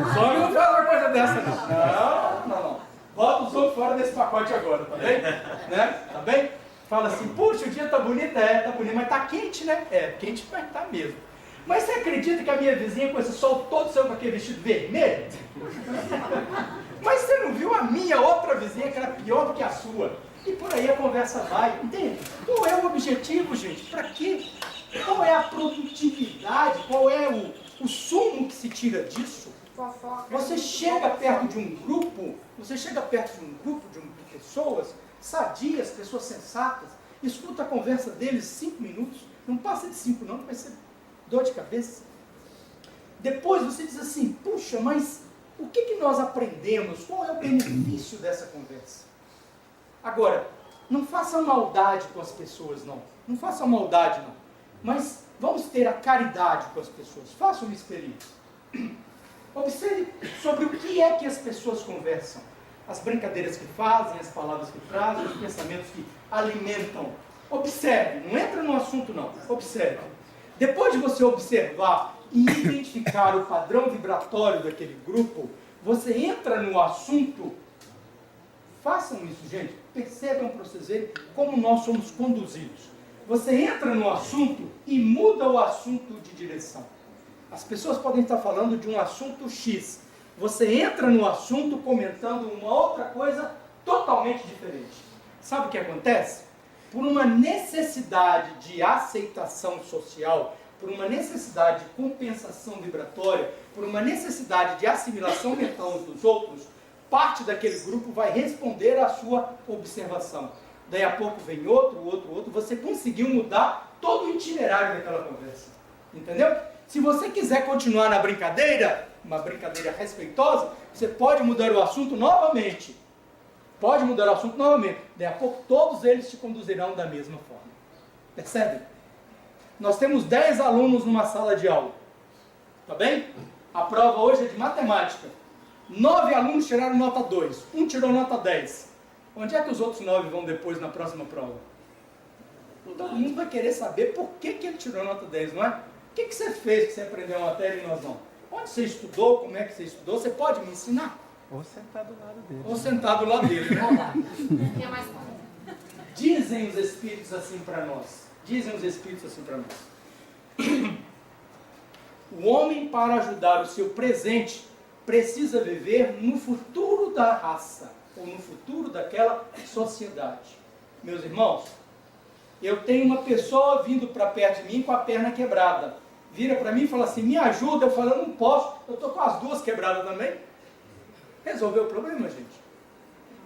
Os homens não fazem uma coisa dessa não. Não. Bota os homens fora desse pacote agora, tá bem? Né? Tá bem? Fala assim, puxa, o dia tá bonito, tá bonito, mas tá quente, né? Quente, mas tá mesmo. Mas você acredita que a minha vizinha com esse sol todo saiu com aquele vestido vermelho? Mas você não viu a minha outra vizinha que era pior do que a sua? E por aí a conversa vai, entende? Qual é o objetivo, gente? Para quê? Qual é a produtividade? Qual é o sumo que se tira disso? Você chega perto de um grupo, de pessoas sadias, pessoas sensatas, escuta a conversa deles 5 minutos, não passa de 5 não, vai ser dor de cabeça. Depois você diz assim, puxa, mas o que nós aprendemos? Qual é o benefício dessa conversa? Agora, não faça maldade com as pessoas, não. Não faça maldade, não. Mas vamos ter a caridade com as pessoas. Faça uma experiência. Observe sobre o que é que as pessoas conversam. As brincadeiras que fazem, as palavras que trazem, os pensamentos que alimentam. Observe, não entra no assunto, não. Observe. Depois de você observar e identificar o padrão vibratório daquele grupo, você entra no assunto. Façam isso, gente. Percebam para vocês verem como nós somos conduzidos. Você entra no assunto e muda o assunto de direção. As pessoas podem estar falando de um assunto X. Você entra no assunto comentando uma outra coisa totalmente diferente. Sabe o que acontece? Por uma necessidade de aceitação social, por uma necessidade de compensação vibratória, por uma necessidade de assimilação mental uns dos outros, parte daquele grupo vai responder à sua observação. Daí a pouco vem outro, você conseguiu mudar todo o itinerário daquela conversa. Entendeu? Se você quiser continuar na brincadeira, uma brincadeira respeitosa, você pode mudar o assunto novamente. Daí a pouco todos eles te conduzirão da mesma forma. Percebe? Nós temos 10 alunos numa sala de aula. Tá bem? A prova hoje é de matemática. 9 alunos tiraram nota 2, um tirou nota 10. Onde é que os outros 9 vão depois na próxima prova? Todo mundo vai querer saber por que ele tirou nota 10, não é? O que você fez que você aprendeu a matéria e nós não? Onde você estudou? Como é que você estudou? Você pode me ensinar? Ou sentar do lado dele. Ou sentar do lado dele, né? Que é mais comum. Dizem os Espíritos assim para nós. Dizem os Espíritos assim para nós. O homem, para ajudar o seu presente, precisa viver no futuro da raça, ou no futuro daquela sociedade. Meus irmãos, eu tenho uma pessoa vindo para perto de mim com a perna quebrada. Vira para mim e fala assim, me ajuda. Eu falo, eu não posso, eu estou com as duas quebradas também. Resolveu o problema, gente?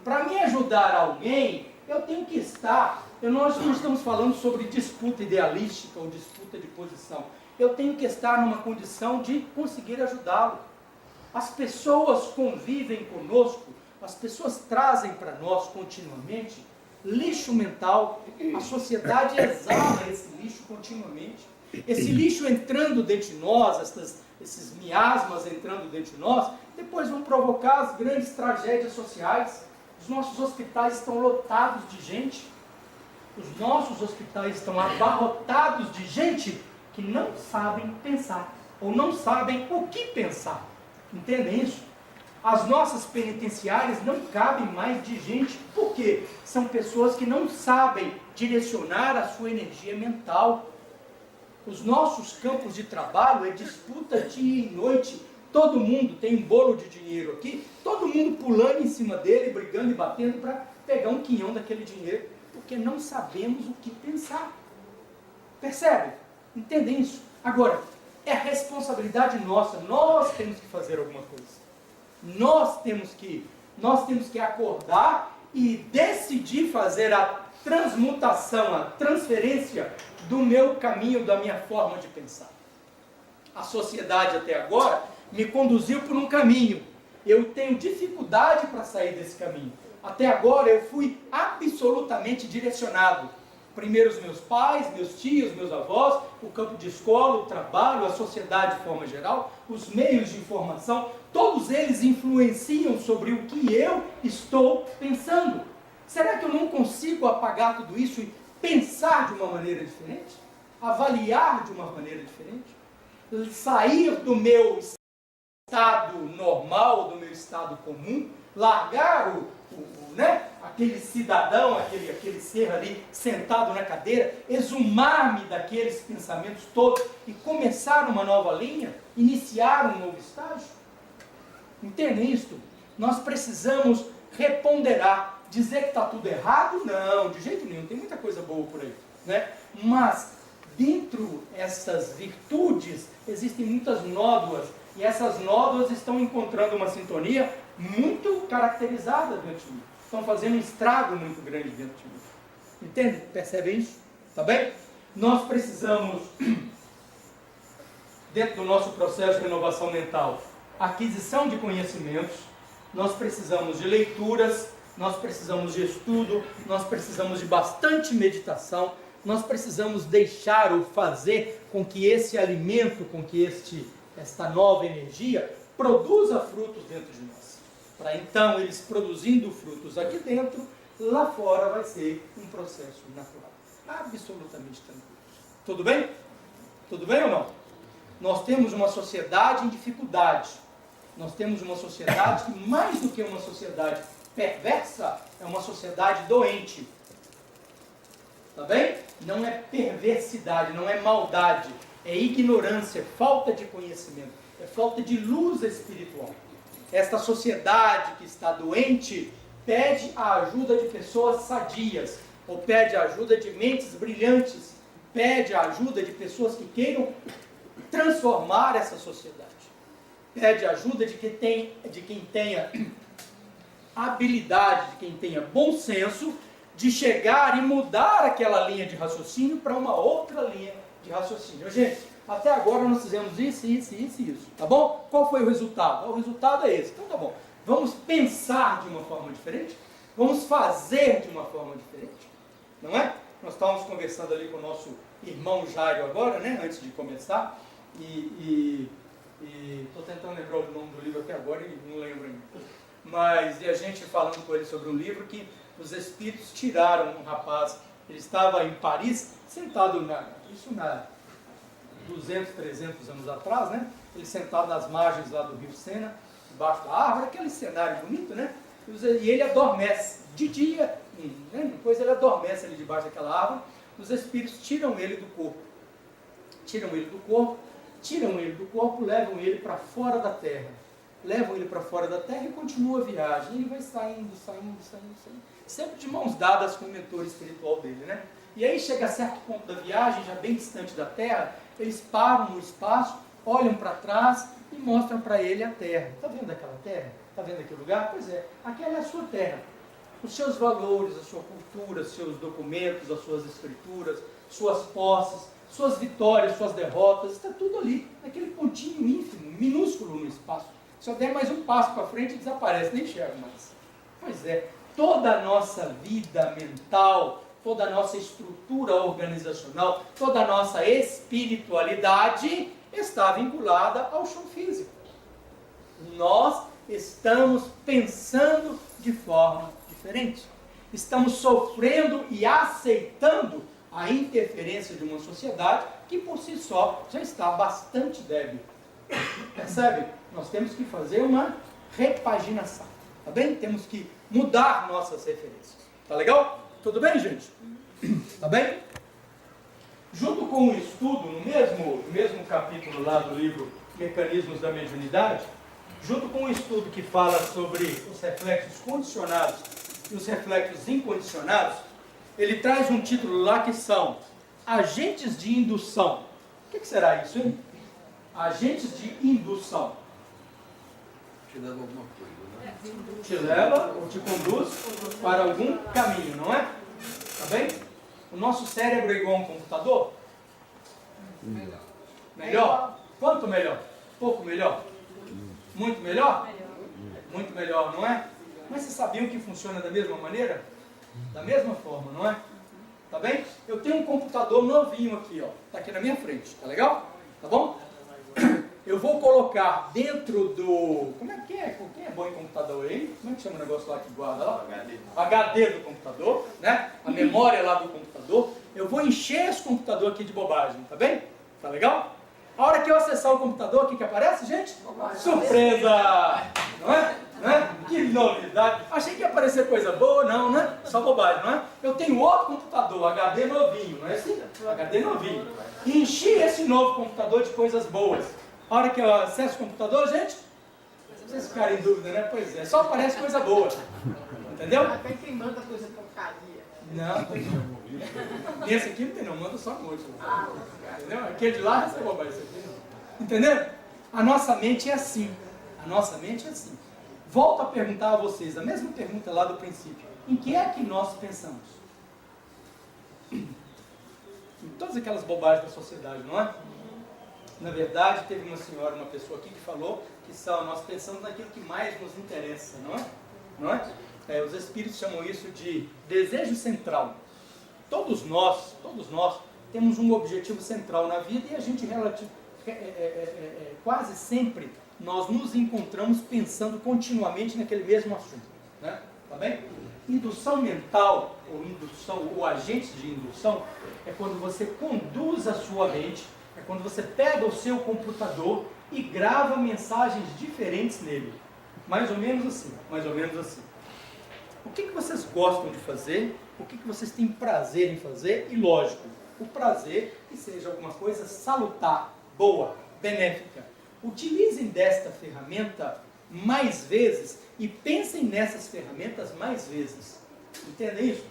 Para me ajudar alguém, eu tenho que estar... Nós não estamos falando sobre disputa idealística ou disputa de posição. Eu tenho que estar numa condição de conseguir ajudá-lo. As pessoas convivem conosco, as pessoas trazem para nós continuamente lixo mental. A sociedade exala esse lixo continuamente. Esse lixo entrando dentro de nós, esses miasmas entrando dentro de nós, depois vão provocar as grandes tragédias sociais. Os nossos hospitais estão lotados de gente. Os nossos hospitais estão abarrotados de gente que não sabem pensar, ou não sabem o que pensar. Entendem isso? As nossas penitenciárias não cabem mais de gente, porque são pessoas que não sabem direcionar a sua energia mental. Os nossos campos de trabalho é disputa dia e noite. Todo mundo tem um bolo de dinheiro aqui, todo mundo pulando em cima dele, brigando e batendo para pegar um quinhão daquele dinheiro, porque não sabemos o que pensar. Percebe? Entendem isso? Agora, é responsabilidade nossa, nós temos que fazer alguma coisa. Nós temos que acordar e decidir fazer a transmutação, a transferência do meu caminho, da minha forma de pensar. A sociedade até agora me conduziu por um caminho. Eu tenho dificuldade para sair desse caminho. Até agora eu fui absolutamente direcionado. Primeiro os meus pais, meus tios, meus avós, o campo de escola, o trabalho, a sociedade de forma geral, os meios de informação, todos eles influenciam sobre o que eu estou pensando. Será que eu não consigo apagar tudo isso e pensar de uma maneira diferente? Avaliar de uma maneira diferente? Sair do meu estado normal, do meu estado comum, largar aquele cidadão, aquele ser ali sentado na cadeira, exumar-me daqueles pensamentos todos e começar uma nova linha, iniciar um novo estágio? Entendem isto? Nós precisamos reponderar, dizer que está tudo errado? Não, de jeito nenhum, tem muita coisa boa por aí, né? Mas dentro dessas virtudes existem muitas nódoas, e essas nódoas estão encontrando uma sintonia muito caracterizada dentro de mim. Estão fazendo um estrago muito grande dentro de mim. Entende? Percebem isso? Tá bem? Nós precisamos, dentro do nosso processo de renovação mental, aquisição de conhecimentos, nós precisamos de leituras, nós precisamos de estudo, nós precisamos de bastante meditação, nós precisamos deixar ou fazer com que esse alimento, com que esta nova energia produza frutos dentro de nós. Para então, eles produzindo frutos aqui dentro, lá fora vai ser um processo natural. Absolutamente tranquilo. Tudo bem? Tudo bem ou não? Nós temos uma sociedade em dificuldade. Nós temos uma sociedade que, mais do que uma sociedade perversa, é uma sociedade doente. Tá bem? Não é perversidade, não é maldade, é ignorância, é falta de conhecimento, é falta de luz espiritual. Esta sociedade que está doente pede a ajuda de pessoas sadias, ou pede a ajuda de mentes brilhantes, pede a ajuda de pessoas que queiram transformar essa sociedade. Pede a ajuda de quem tenha habilidade, de quem tenha bom senso, de chegar e mudar aquela linha de raciocínio para uma outra linha de raciocínio. Gente, até agora nós fizemos isso, tá bom? Qual foi o resultado? O resultado é esse. Então tá bom. Vamos pensar de uma forma diferente? Vamos fazer de uma forma diferente? Não é? Nós estávamos conversando ali com o nosso irmão Jairo agora, né? Antes de começar. E estou tentando lembrar o nome do livro até agora e não lembro ainda. mas e a gente falando com ele sobre um livro que os espíritos tiraram um rapaz, ele estava em Paris, sentado isso na 200, 300 anos atrás, né? Ele sentado nas margens lá do rio Sena, debaixo da árvore, aquele cenário bonito, né? E ele adormece, de dia, né? Depois ele adormece ali debaixo daquela árvore, os espíritos tiram ele do corpo, levam ele para fora da terra, e continua a viagem, e ele vai saindo, sempre de mãos dadas com o mentor espiritual dele, né? E aí chega a certo ponto da viagem, já bem distante da terra, eles param no espaço, olham para trás e mostram para ele a terra. Está vendo aquela terra? Está vendo aquele lugar? Pois é, aquela é a sua terra. Os seus valores, a sua cultura, seus documentos, as suas escrituras, suas posses, suas vitórias, suas derrotas, está tudo ali, naquele pontinho ínfimo, minúsculo no espaço. Se eu der mais um passo para frente, desaparece, nem enxergo mais. Pois é, toda a nossa vida mental, toda a nossa estrutura organizacional, toda a nossa espiritualidade está vinculada ao chão físico. Nós estamos pensando de forma diferente. Estamos sofrendo e aceitando a interferência de uma sociedade que por si só já está bastante débil. Percebe? Nós temos que fazer uma repaginação, tá bem? Temos que mudar nossas referências. Tá legal? Tudo bem, gente? Tá bem? Junto com o estudo, no mesmo capítulo lá do livro Mecanismos da Mediunidade, junto com o estudo que fala sobre os reflexos condicionados e os reflexos incondicionados, ele traz um título lá que são agentes de indução. O que será isso, hein? Agentes de indução. Te leva alguma coisa, né? Te leva ou te conduz para algum caminho, não é? Tá bem? O nosso cérebro é igual a um computador? Melhor? Quanto melhor? Pouco melhor? Muito melhor? Muito melhor, não é? Mas vocês sabiam que funciona da mesma maneira? Da mesma forma, não é? Tá bem? Eu tenho um computador novinho aqui, ó. Tá aqui na minha frente, tá legal? Tá bom? Eu vou colocar dentro do... Quem é bom em computador aí? Como é que chama o negócio lá que guarda lá? HD do computador, né? A memória lá do computador. Eu vou encher esse computador aqui de bobagem, tá bem? Tá legal? A hora que eu acessar o computador, o que aparece, gente? Surpresa! Não é? Não é? Que novidade! Achei que ia aparecer coisa boa, não, né? Só bobagem, não é? Eu tenho outro computador, HD novinho, não é assim? HD novinho. E enchi esse novo computador de coisas boas. A hora que eu acesso o computador, gente, vocês ficarem em dúvida, né? Pois é, só aparece coisa boa. Entendeu? Até quem manda coisa porcaria. Não, tem não. Esse aqui não tem não, manda só a noite. Entendeu? Aquele de lá, essa é bobagem, esse aqui não. Entendeu? A nossa mente é assim. A nossa mente é assim. Volto a perguntar a vocês, a mesma pergunta lá do princípio. Em que é que nós pensamos? Em todas aquelas bobagens da sociedade, não é? Na verdade, teve uma senhora, uma pessoa aqui que falou que nós pensamos naquilo que mais nos interessa, não é? Não é? Os espíritos chamam isso de desejo central. Todos nós temos um objetivo central na vida e a gente quase sempre nós nos encontramos pensando continuamente naquele mesmo assunto, né? Tá bem? Indução mental ou agente de indução é quando você conduz a sua mente, é quando você pega o seu computador e grava mensagens diferentes nele. Mais ou menos assim, mais ou menos assim. O que vocês gostam de fazer? O que vocês têm prazer em fazer? E lógico, o prazer que seja alguma coisa salutar, boa, benéfica. Utilizem desta ferramenta mais vezes e pensem nessas ferramentas mais vezes. Entendem isso?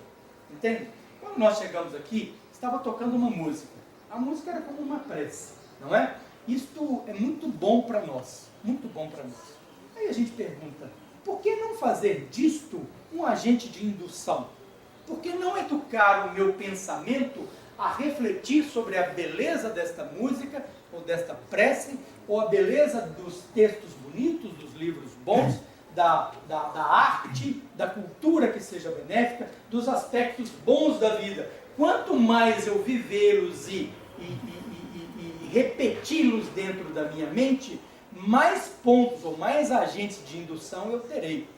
Entendem? Quando nós chegamos aqui, estava tocando uma música. A música era como uma prece, não é? Isto é muito bom para nós, muito bom para nós. Aí a gente pergunta, por que não fazer disto um agente de indução? Por que não educar o meu pensamento a refletir sobre a beleza desta música, ou desta prece, ou a beleza dos textos bonitos, dos livros bons, da arte, da cultura que seja benéfica, dos aspectos bons da vida? Quanto mais eu vivê-los e repeti-los dentro da minha mente, mais pontos ou mais agentes de indução eu terei.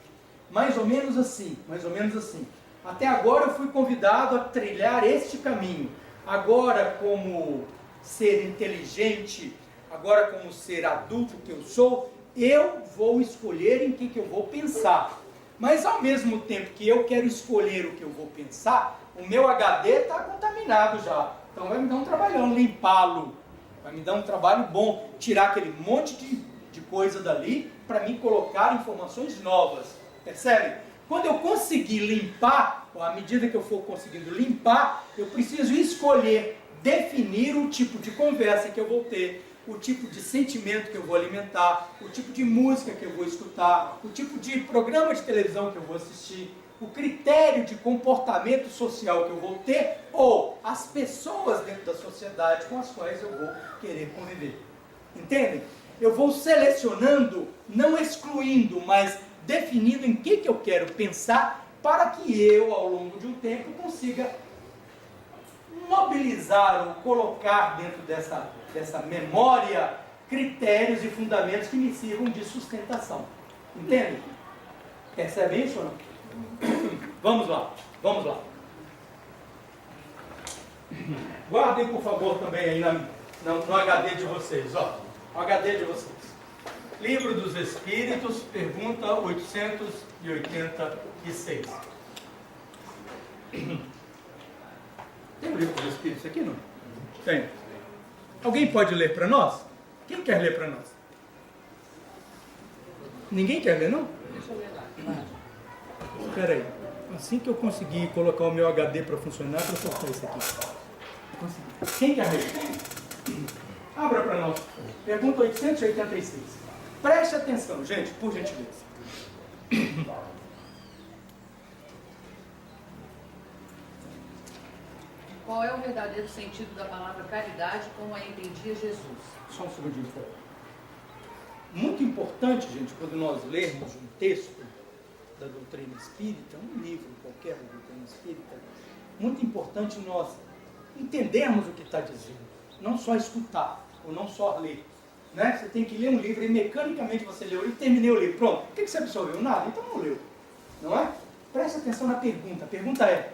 mais ou menos assim, mais ou menos assim. Até agora eu fui convidado a trilhar este caminho. Agora, como ser inteligente, agora como ser adulto que eu sou, eu vou escolher em que eu vou pensar. Mas ao mesmo tempo que eu quero escolher o que eu vou pensar, o meu HD está contaminado já. Então vai me dar um trabalhão limpá-lo. Vai me dar um trabalho bom, tirar aquele monte de coisa dali para me colocar informações novas. Percebe? Quando eu conseguir limpar, ou à medida que eu for conseguindo limpar, eu preciso escolher, definir o tipo de conversa que eu vou ter, o tipo de sentimento que eu vou alimentar, o tipo de música que eu vou escutar, o tipo de programa de televisão que eu vou assistir, o critério de comportamento social que eu vou ter, ou as pessoas dentro da sociedade com as quais eu vou querer conviver. Entendem? Eu vou selecionando, não excluindo, mas definindo em que eu quero pensar para que eu, ao longo de um tempo, consiga mobilizar ou colocar dentro dessa memória critérios e fundamentos que me sirvam de sustentação. Entende? Percebe isso ou não? Vamos lá, vamos lá. Guardem, por favor, também aí no HD de vocês, ó. O HD de vocês. Livro dos Espíritos, pergunta 886. Tem o Livro dos Espíritos aqui, não? Tem. Alguém pode ler para nós? Quem quer ler para nós? Ninguém quer ler, não? Deixa eu ler lá. Espera aí. Assim que eu conseguir colocar o meu HD para funcionar, eu vou cortar isso aqui. Quem quer ler? Abra para nós. Pergunta 886. Preste atenção, gente, por gentileza. Qual é o verdadeiro sentido da palavra caridade como a entendia Jesus? Só um segundinho, por favor. Muito importante, gente, quando nós lermos um texto da doutrina espírita, um livro qualquer da doutrina espírita, muito importante nós entendermos o que está dizendo. Não só escutar, ou não só ler. Né? Você tem que ler um livro e mecanicamente você leu e terminei o livro. Pronto. O que você absorveu? Nada. Então não leu. Não é? Preste atenção na pergunta. A pergunta é: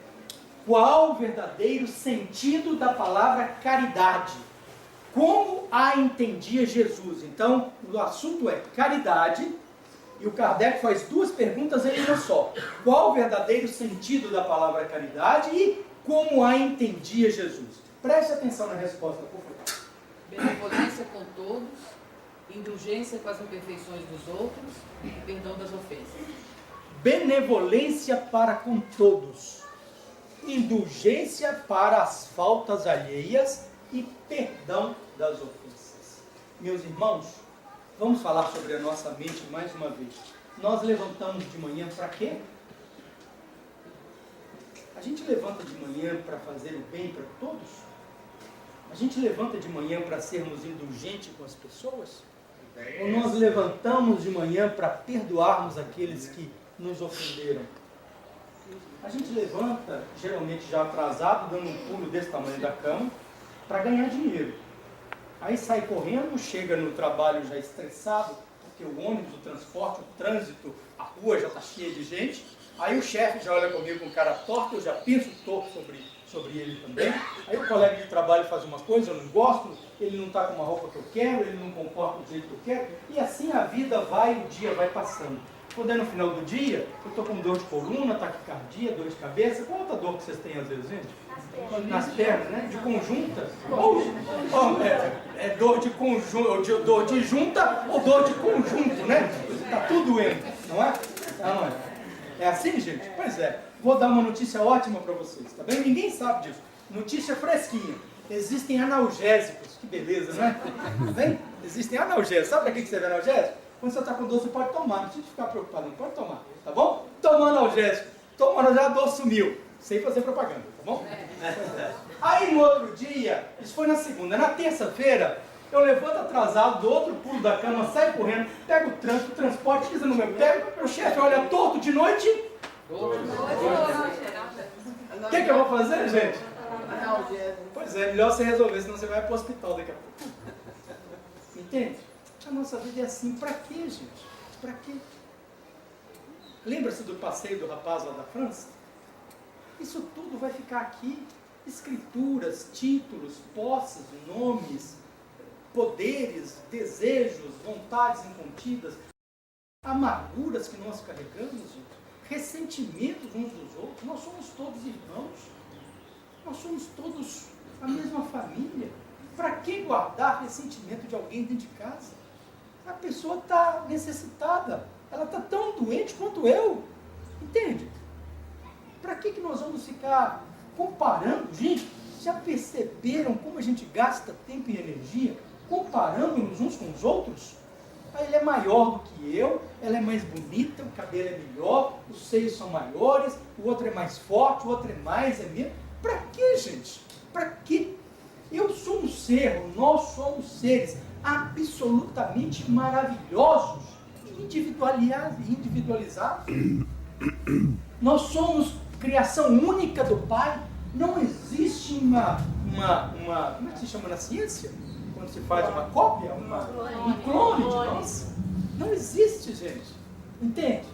qual o verdadeiro sentido da palavra caridade? Como a entendia Jesus? Então, o assunto é caridade, e o Kardec faz duas perguntas em uma só. Qual o verdadeiro sentido da palavra caridade e como a entendia Jesus? Preste atenção na resposta, por favor. Benevolência com todos, indulgência com as imperfeições dos outros e perdão das ofensas. Benevolência para com todos, indulgência para as faltas alheias e perdão das ofensas. Meus irmãos, vamos falar sobre a nossa mente mais uma vez. Nós levantamos de manhã para quê? A gente levanta de manhã para fazer o bem para todos? A gente levanta de manhã para sermos indulgentes com as pessoas? Ou nós levantamos de manhã para perdoarmos aqueles que nos ofenderam? A gente levanta, geralmente já atrasado, dando um pulo desse tamanho da cama, para ganhar dinheiro. Aí sai correndo, chega no trabalho já estressado, porque o ônibus, o transporte, o trânsito, a rua já está cheia de gente. Aí o chefe já olha comigo com cara torta, eu já penso torto sobre ele também. Aí o colega de trabalho faz uma coisa, eu não gosto, ele não está com uma roupa que eu quero, ele não comporta do jeito que eu quero. E assim a vida vai, o dia vai passando. Quando é no final do dia, eu estou com dor de coluna, taquicardia, dor de cabeça. Qual outra dor que vocês têm às vezes, gente? Nas pernas, né? De conjunta. Ou é dor de conjunta, ou dor de junta, ou dor de conjunto, né? Está tudo doendo, não é? Não é? É assim, gente? Pois é. Vou dar uma notícia ótima para vocês, tá bem? Ninguém sabe disso. Notícia fresquinha. Existem analgésicos. Que beleza, não é? Tá bem? Existem analgésicos. Sabe para que serve analgésico? Quando você está com dor, você pode tomar. Não precisa ficar preocupado, não pode tomar. Tá bom? Toma analgésico. Toma, já a dor sumiu. Sem fazer propaganda, tá bom? Aí no outro dia, isso foi na segunda. Na terça-feira, eu levanto atrasado, do outro pulo da cama, saio correndo, pego o trânsito, o transporte, pisa no meu pé, o chefe olha torto de noite. O que eu vou fazer, gente? Pois é, melhor você resolver, senão você vai para o hospital daqui a pouco. Entende? A nossa vida é assim. Para quê, gente? Para quê? Lembra-se do passeio do rapaz lá da França? Isso tudo vai ficar aqui. Escrituras, títulos, posses, nomes, poderes, desejos, vontades incontidas, amarguras que nós carregamos, gente, ressentimentos uns dos outros. Nós somos todos irmãos, nós somos todos a mesma família. Para que guardar ressentimento de alguém dentro de casa? A pessoa está necessitada, ela está tão doente quanto eu, entende? Para que nós vamos ficar comparando? Gente, já perceberam como a gente gasta tempo e energia comparando-nos uns com os outros? Ah, ele é maior do que eu, ela é mais bonita, o cabelo é melhor, os seios são maiores, o outro é mais forte, o outro é mais, é menos. Para que, gente? Para que? Eu sou um ser, nós somos seres absolutamente maravilhosos, individualizados. Nós somos criação única do Pai. Não existe como é que se chama na ciência? Quando se faz uma cópia, um clone de nós. Não existe, gente. Entende?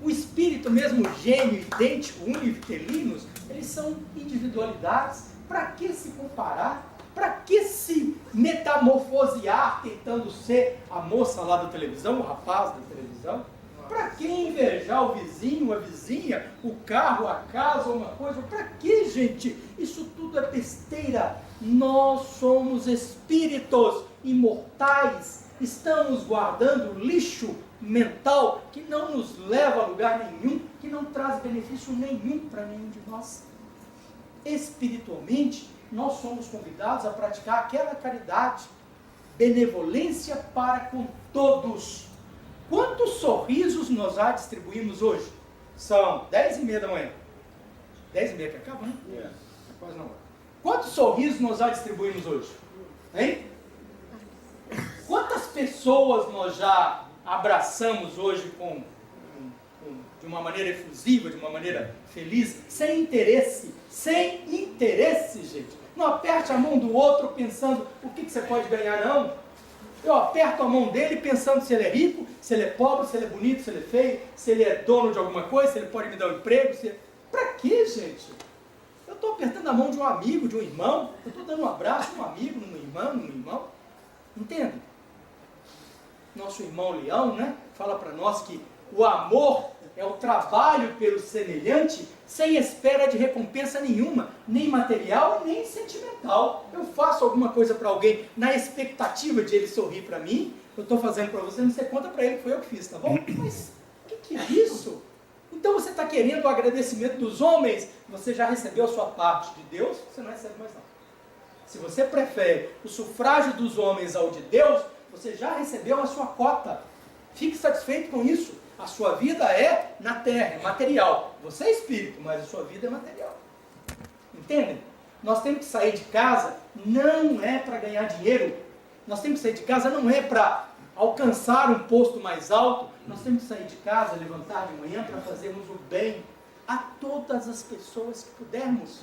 O espírito mesmo, gênio, idêntico, univitelinos, eles são individualidades. Para que se comparar? Para que se metamorfosear tentando ser a moça lá da televisão, o rapaz da televisão? Para que invejar o vizinho, a vizinha, o carro, a casa, uma coisa? Para que, gente? Isso tudo é besteira. Nós somos espíritos imortais. Estamos guardando lixo mental que não nos leva a lugar nenhum, que não traz benefício nenhum para nenhum de nós. Espiritualmente, nós somos convidados a praticar aquela caridade, benevolência para com todos. Quantos sorrisos nós já distribuímos hoje? São 10h30 da manhã. 10h30 que acaba, né? É quase na hora. Quantos sorrisos nós já distribuímos hoje? Hein? Quantas pessoas nós já abraçamos hoje de uma maneira efusiva, de uma maneira feliz, sem interesse? Sem interesse, gente. Não aperte a mão do outro pensando o que você pode ganhar, não. Eu aperto a mão dele pensando se ele é rico, se ele é pobre, se ele é bonito, se ele é feio, se ele é dono de alguma coisa, se ele pode me dar um emprego. Para quê, gente? Eu estou apertando a mão de um amigo, de um irmão. Eu estou dando um abraço a um amigo, num irmão. Entende? Nosso irmão Leão, né, fala para nós que o amor é o trabalho pelo semelhante sem espera de recompensa nenhuma, nem material, nem sentimental. Eu faço alguma coisa para alguém na expectativa de ele sorrir para mim, eu estou fazendo para você, você conta para ele que foi eu que fiz, tá bom? Mas o que é isso? Então você está querendo o agradecimento dos homens, você já recebeu a sua parte de Deus, você não recebe mais nada. Se você prefere o sufrágio dos homens ao de Deus, você já recebeu a sua cota. Fique satisfeito com isso. A sua vida é na terra, é material. Você é espírito, mas a sua vida é material. Entendem? Nós temos que sair de casa, não é para ganhar dinheiro. Nós temos que sair de casa, não é para alcançar um posto mais alto. Nós temos que sair de casa, levantar de manhã para fazermos o bem a todas as pessoas que pudermos.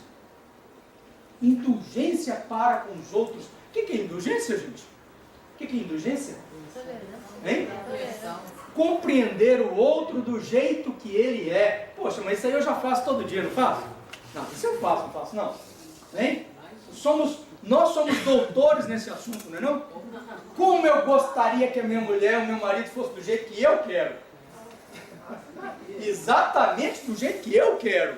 Indulgência para com os outros. O que é indulgência, gente? O que é indulgência? Hein? Compreender o outro do jeito que ele é. Poxa, mas isso aí eu já faço todo dia, não faço? Não, isso eu faço, não faço não. Hein? Nós somos doutores nesse assunto, não é não? Como eu gostaria que a minha mulher, o meu marido fosse do jeito que eu quero. Exatamente do jeito que eu quero.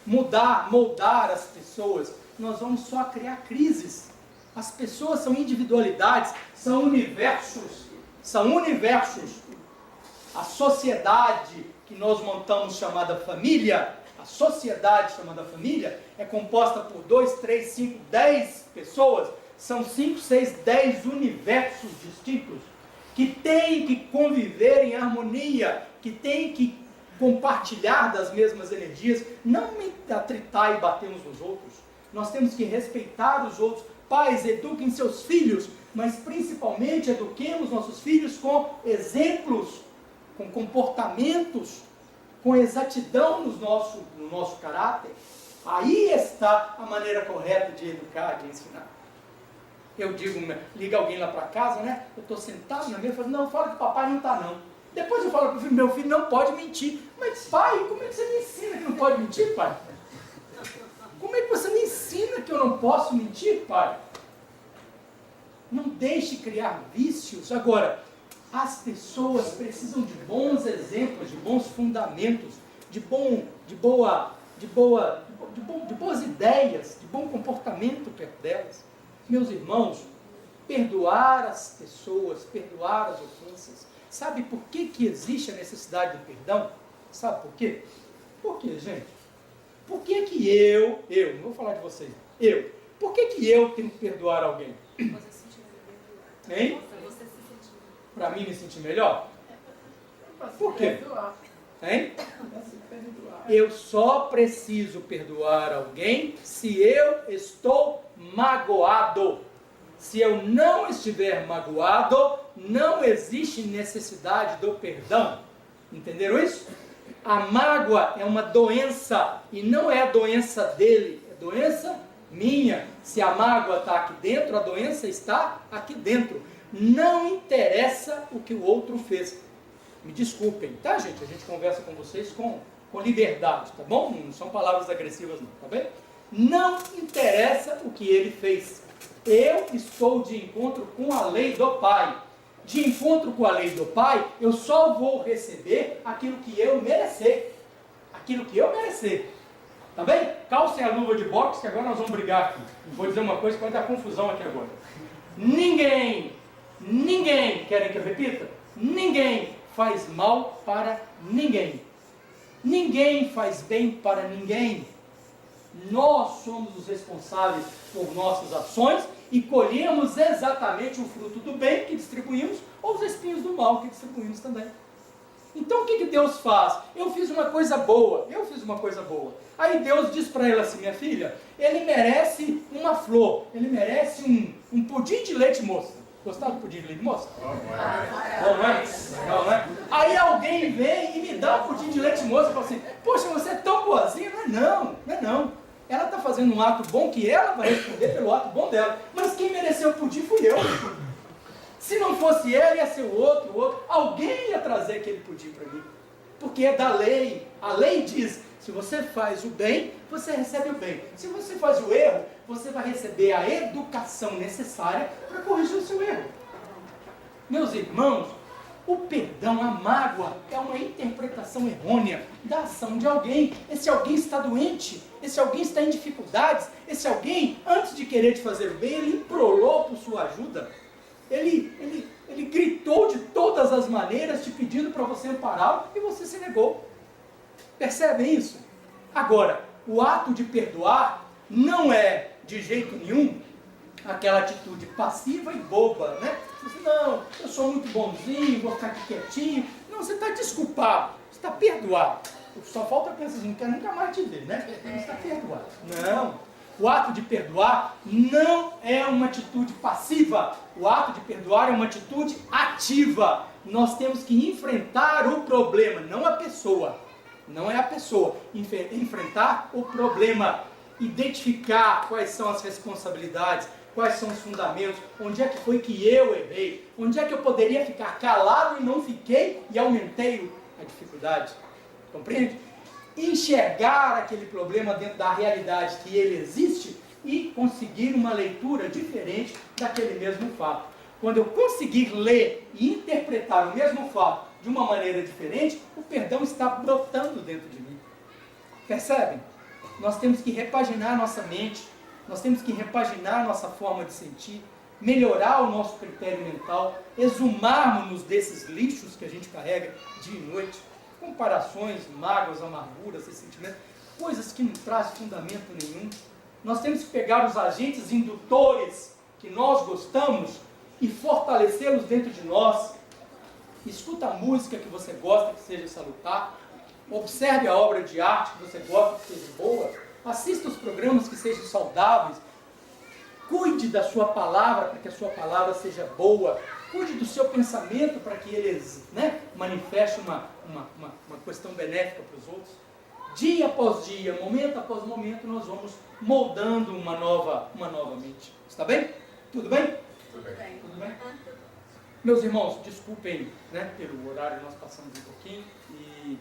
Mudar, moldar as pessoas. Nós vamos só criar crises. As pessoas são individualidades, são universos. São universos. A sociedade que nós montamos chamada família, a sociedade chamada família, é composta por 2, 3, 5, 10 pessoas. São 5, 6, 10 universos distintos que têm que conviver em harmonia, que têm que compartilhar das mesmas energias, não atritar e bater uns nos outros. Nós temos que respeitar os outros. Pais, eduquem seus filhos, mas principalmente eduquemos nossos filhos com exemplos, com comportamentos, com exatidão no nosso caráter. Aí está a maneira correta de educar, de ensinar. Eu digo, liga alguém lá para casa, né? Eu estou sentado na mesa e falo, não, fala que o papai não está não. Depois eu falo para o filho, meu filho não pode mentir. Mas pai, como é que você me ensina que não pode mentir, pai? Como é que você me ensina que eu não posso mentir, pai? Não deixe criar vícios. Agora, as pessoas precisam de bons exemplos, de bons fundamentos, de boas ideias, de bom comportamento perto delas. Meus irmãos, perdoar as pessoas, perdoar as ofensas. Sabe por que existe a necessidade do perdão? Sabe por quê? Por quê, gente? Por que eu, não vou falar de vocês, por que eu tenho que perdoar alguém? Você se sentir melhor. Hein? Pra você se sentir melhor. Para mim me sentir melhor? Por quê? Hein? Eu só preciso perdoar alguém se eu estou magoado. Se eu não estiver magoado, não existe necessidade do perdão. Entenderam isso? A mágoa é uma doença, e não é a doença dele, é doença minha. Se a mágoa está aqui dentro, a doença está aqui dentro. Não interessa o que o outro fez. Me desculpem, tá, gente? A gente conversa com vocês com liberdade, tá bom? Não são palavras agressivas não, tá bem? Não interessa o que ele fez. Eu estou de encontro com a lei do Pai. De encontro com a lei do Pai, eu só vou receber aquilo que eu merecer. Aquilo que eu merecer. Tá bem? Calcem a luva de boxe, que agora nós vamos brigar aqui. Vou dizer uma coisa que vai dar confusão aqui agora. Ninguém, querem que eu repita? Ninguém faz mal para ninguém. Ninguém faz bem para ninguém. Nós somos os responsáveis por nossas ações e colhemos exatamente o fruto do bem que distribuímos ou os espinhos do mal que distribuímos também. Então o que Deus faz? Eu fiz uma coisa boa. Aí Deus diz para ela assim, minha filha, ele merece uma flor, ele merece um pudim de leite moça. Gostaram do pudim de leite moça? Bom, não é? Aí alguém vem e me dá um pudim de leite moça e fala assim, poxa, você é tão boazinha. Não é não. Ela está fazendo um ato bom que ela vai responder pelo ato bom dela. Mas quem mereceu o pudim fui eu. Se não fosse ela, ia ser o outro. Alguém ia trazer aquele pudim para mim. Porque é da lei. A lei diz, se você faz o bem, você recebe o bem. Se você faz o erro, você vai receber a educação necessária para corrigir o seu erro. Meus irmãos, o perdão, a mágoa, é uma interpretação errônea da ação de alguém. Esse alguém está doente, esse alguém está em dificuldades, esse alguém, antes de querer te fazer o bem, ele implorou por sua ajuda. Ele gritou de todas as maneiras, te pedindo para você ampará-lo, e você se negou. Percebem isso? Agora, o ato de perdoar não é, de jeito nenhum, aquela atitude passiva e boba, né? Você, não, eu sou muito bonzinho, vou ficar aqui quietinho. Não, você está desculpado, você está perdoado. Só falta pensar assim, não quero nunca mais te ver, né? Você está perdoado. Não, o ato de perdoar não é uma atitude passiva. O ato de perdoar é uma atitude ativa. Nós temos que enfrentar o problema, não a pessoa. Não é a pessoa. Enfrentar o problema. Identificar quais são as responsabilidades, quais são os fundamentos, onde é que foi que eu errei, onde é que eu poderia ficar calado e não fiquei e aumentei a dificuldade. Compreende? Enxergar aquele problema dentro da realidade que ele existe e conseguir uma leitura diferente daquele mesmo fato. Quando eu conseguir ler e interpretar o mesmo fato de uma maneira diferente, o perdão está brotando dentro de mim. Percebem? Nós temos que repaginar a nossa mente, nós temos que repaginar a nossa forma de sentir, melhorar o nosso critério mental, exumarmos-nos desses lixos que a gente carrega dia e noite, comparações, mágoas, amarguras, ressentimentos, coisas que não trazem fundamento nenhum. Nós temos que pegar os agentes indutores que nós gostamos e fortalecê-los dentro de nós. Escuta a música que você gosta, que seja salutar. Observe a obra de arte que você gosta, que seja boa. Assista os programas que sejam saudáveis. Cuide da sua palavra para que a sua palavra seja boa. Cuide do seu pensamento para que ele manifeste uma questão benéfica para os outros. Dia após dia, momento após momento, nós vamos moldando uma nova mente. Está bem? Tudo bem? Tudo bem. Tudo bem? Meus irmãos, desculpem, né, pelo horário, nós passamos um pouquinho, e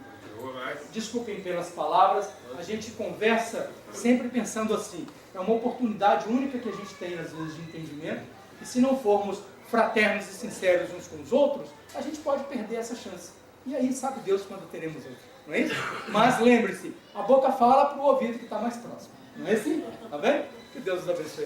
desculpem pelas palavras, a gente conversa sempre pensando assim, é uma oportunidade única que a gente tem às vezes de entendimento, e se não formos fraternos e sinceros uns com os outros, a gente pode perder essa chance. E aí sabe Deus quando teremos outro, não é isso? Mas lembre-se, a boca fala para o ouvido que está mais próximo, não é assim? Tá bem? Que Deus os abençoe.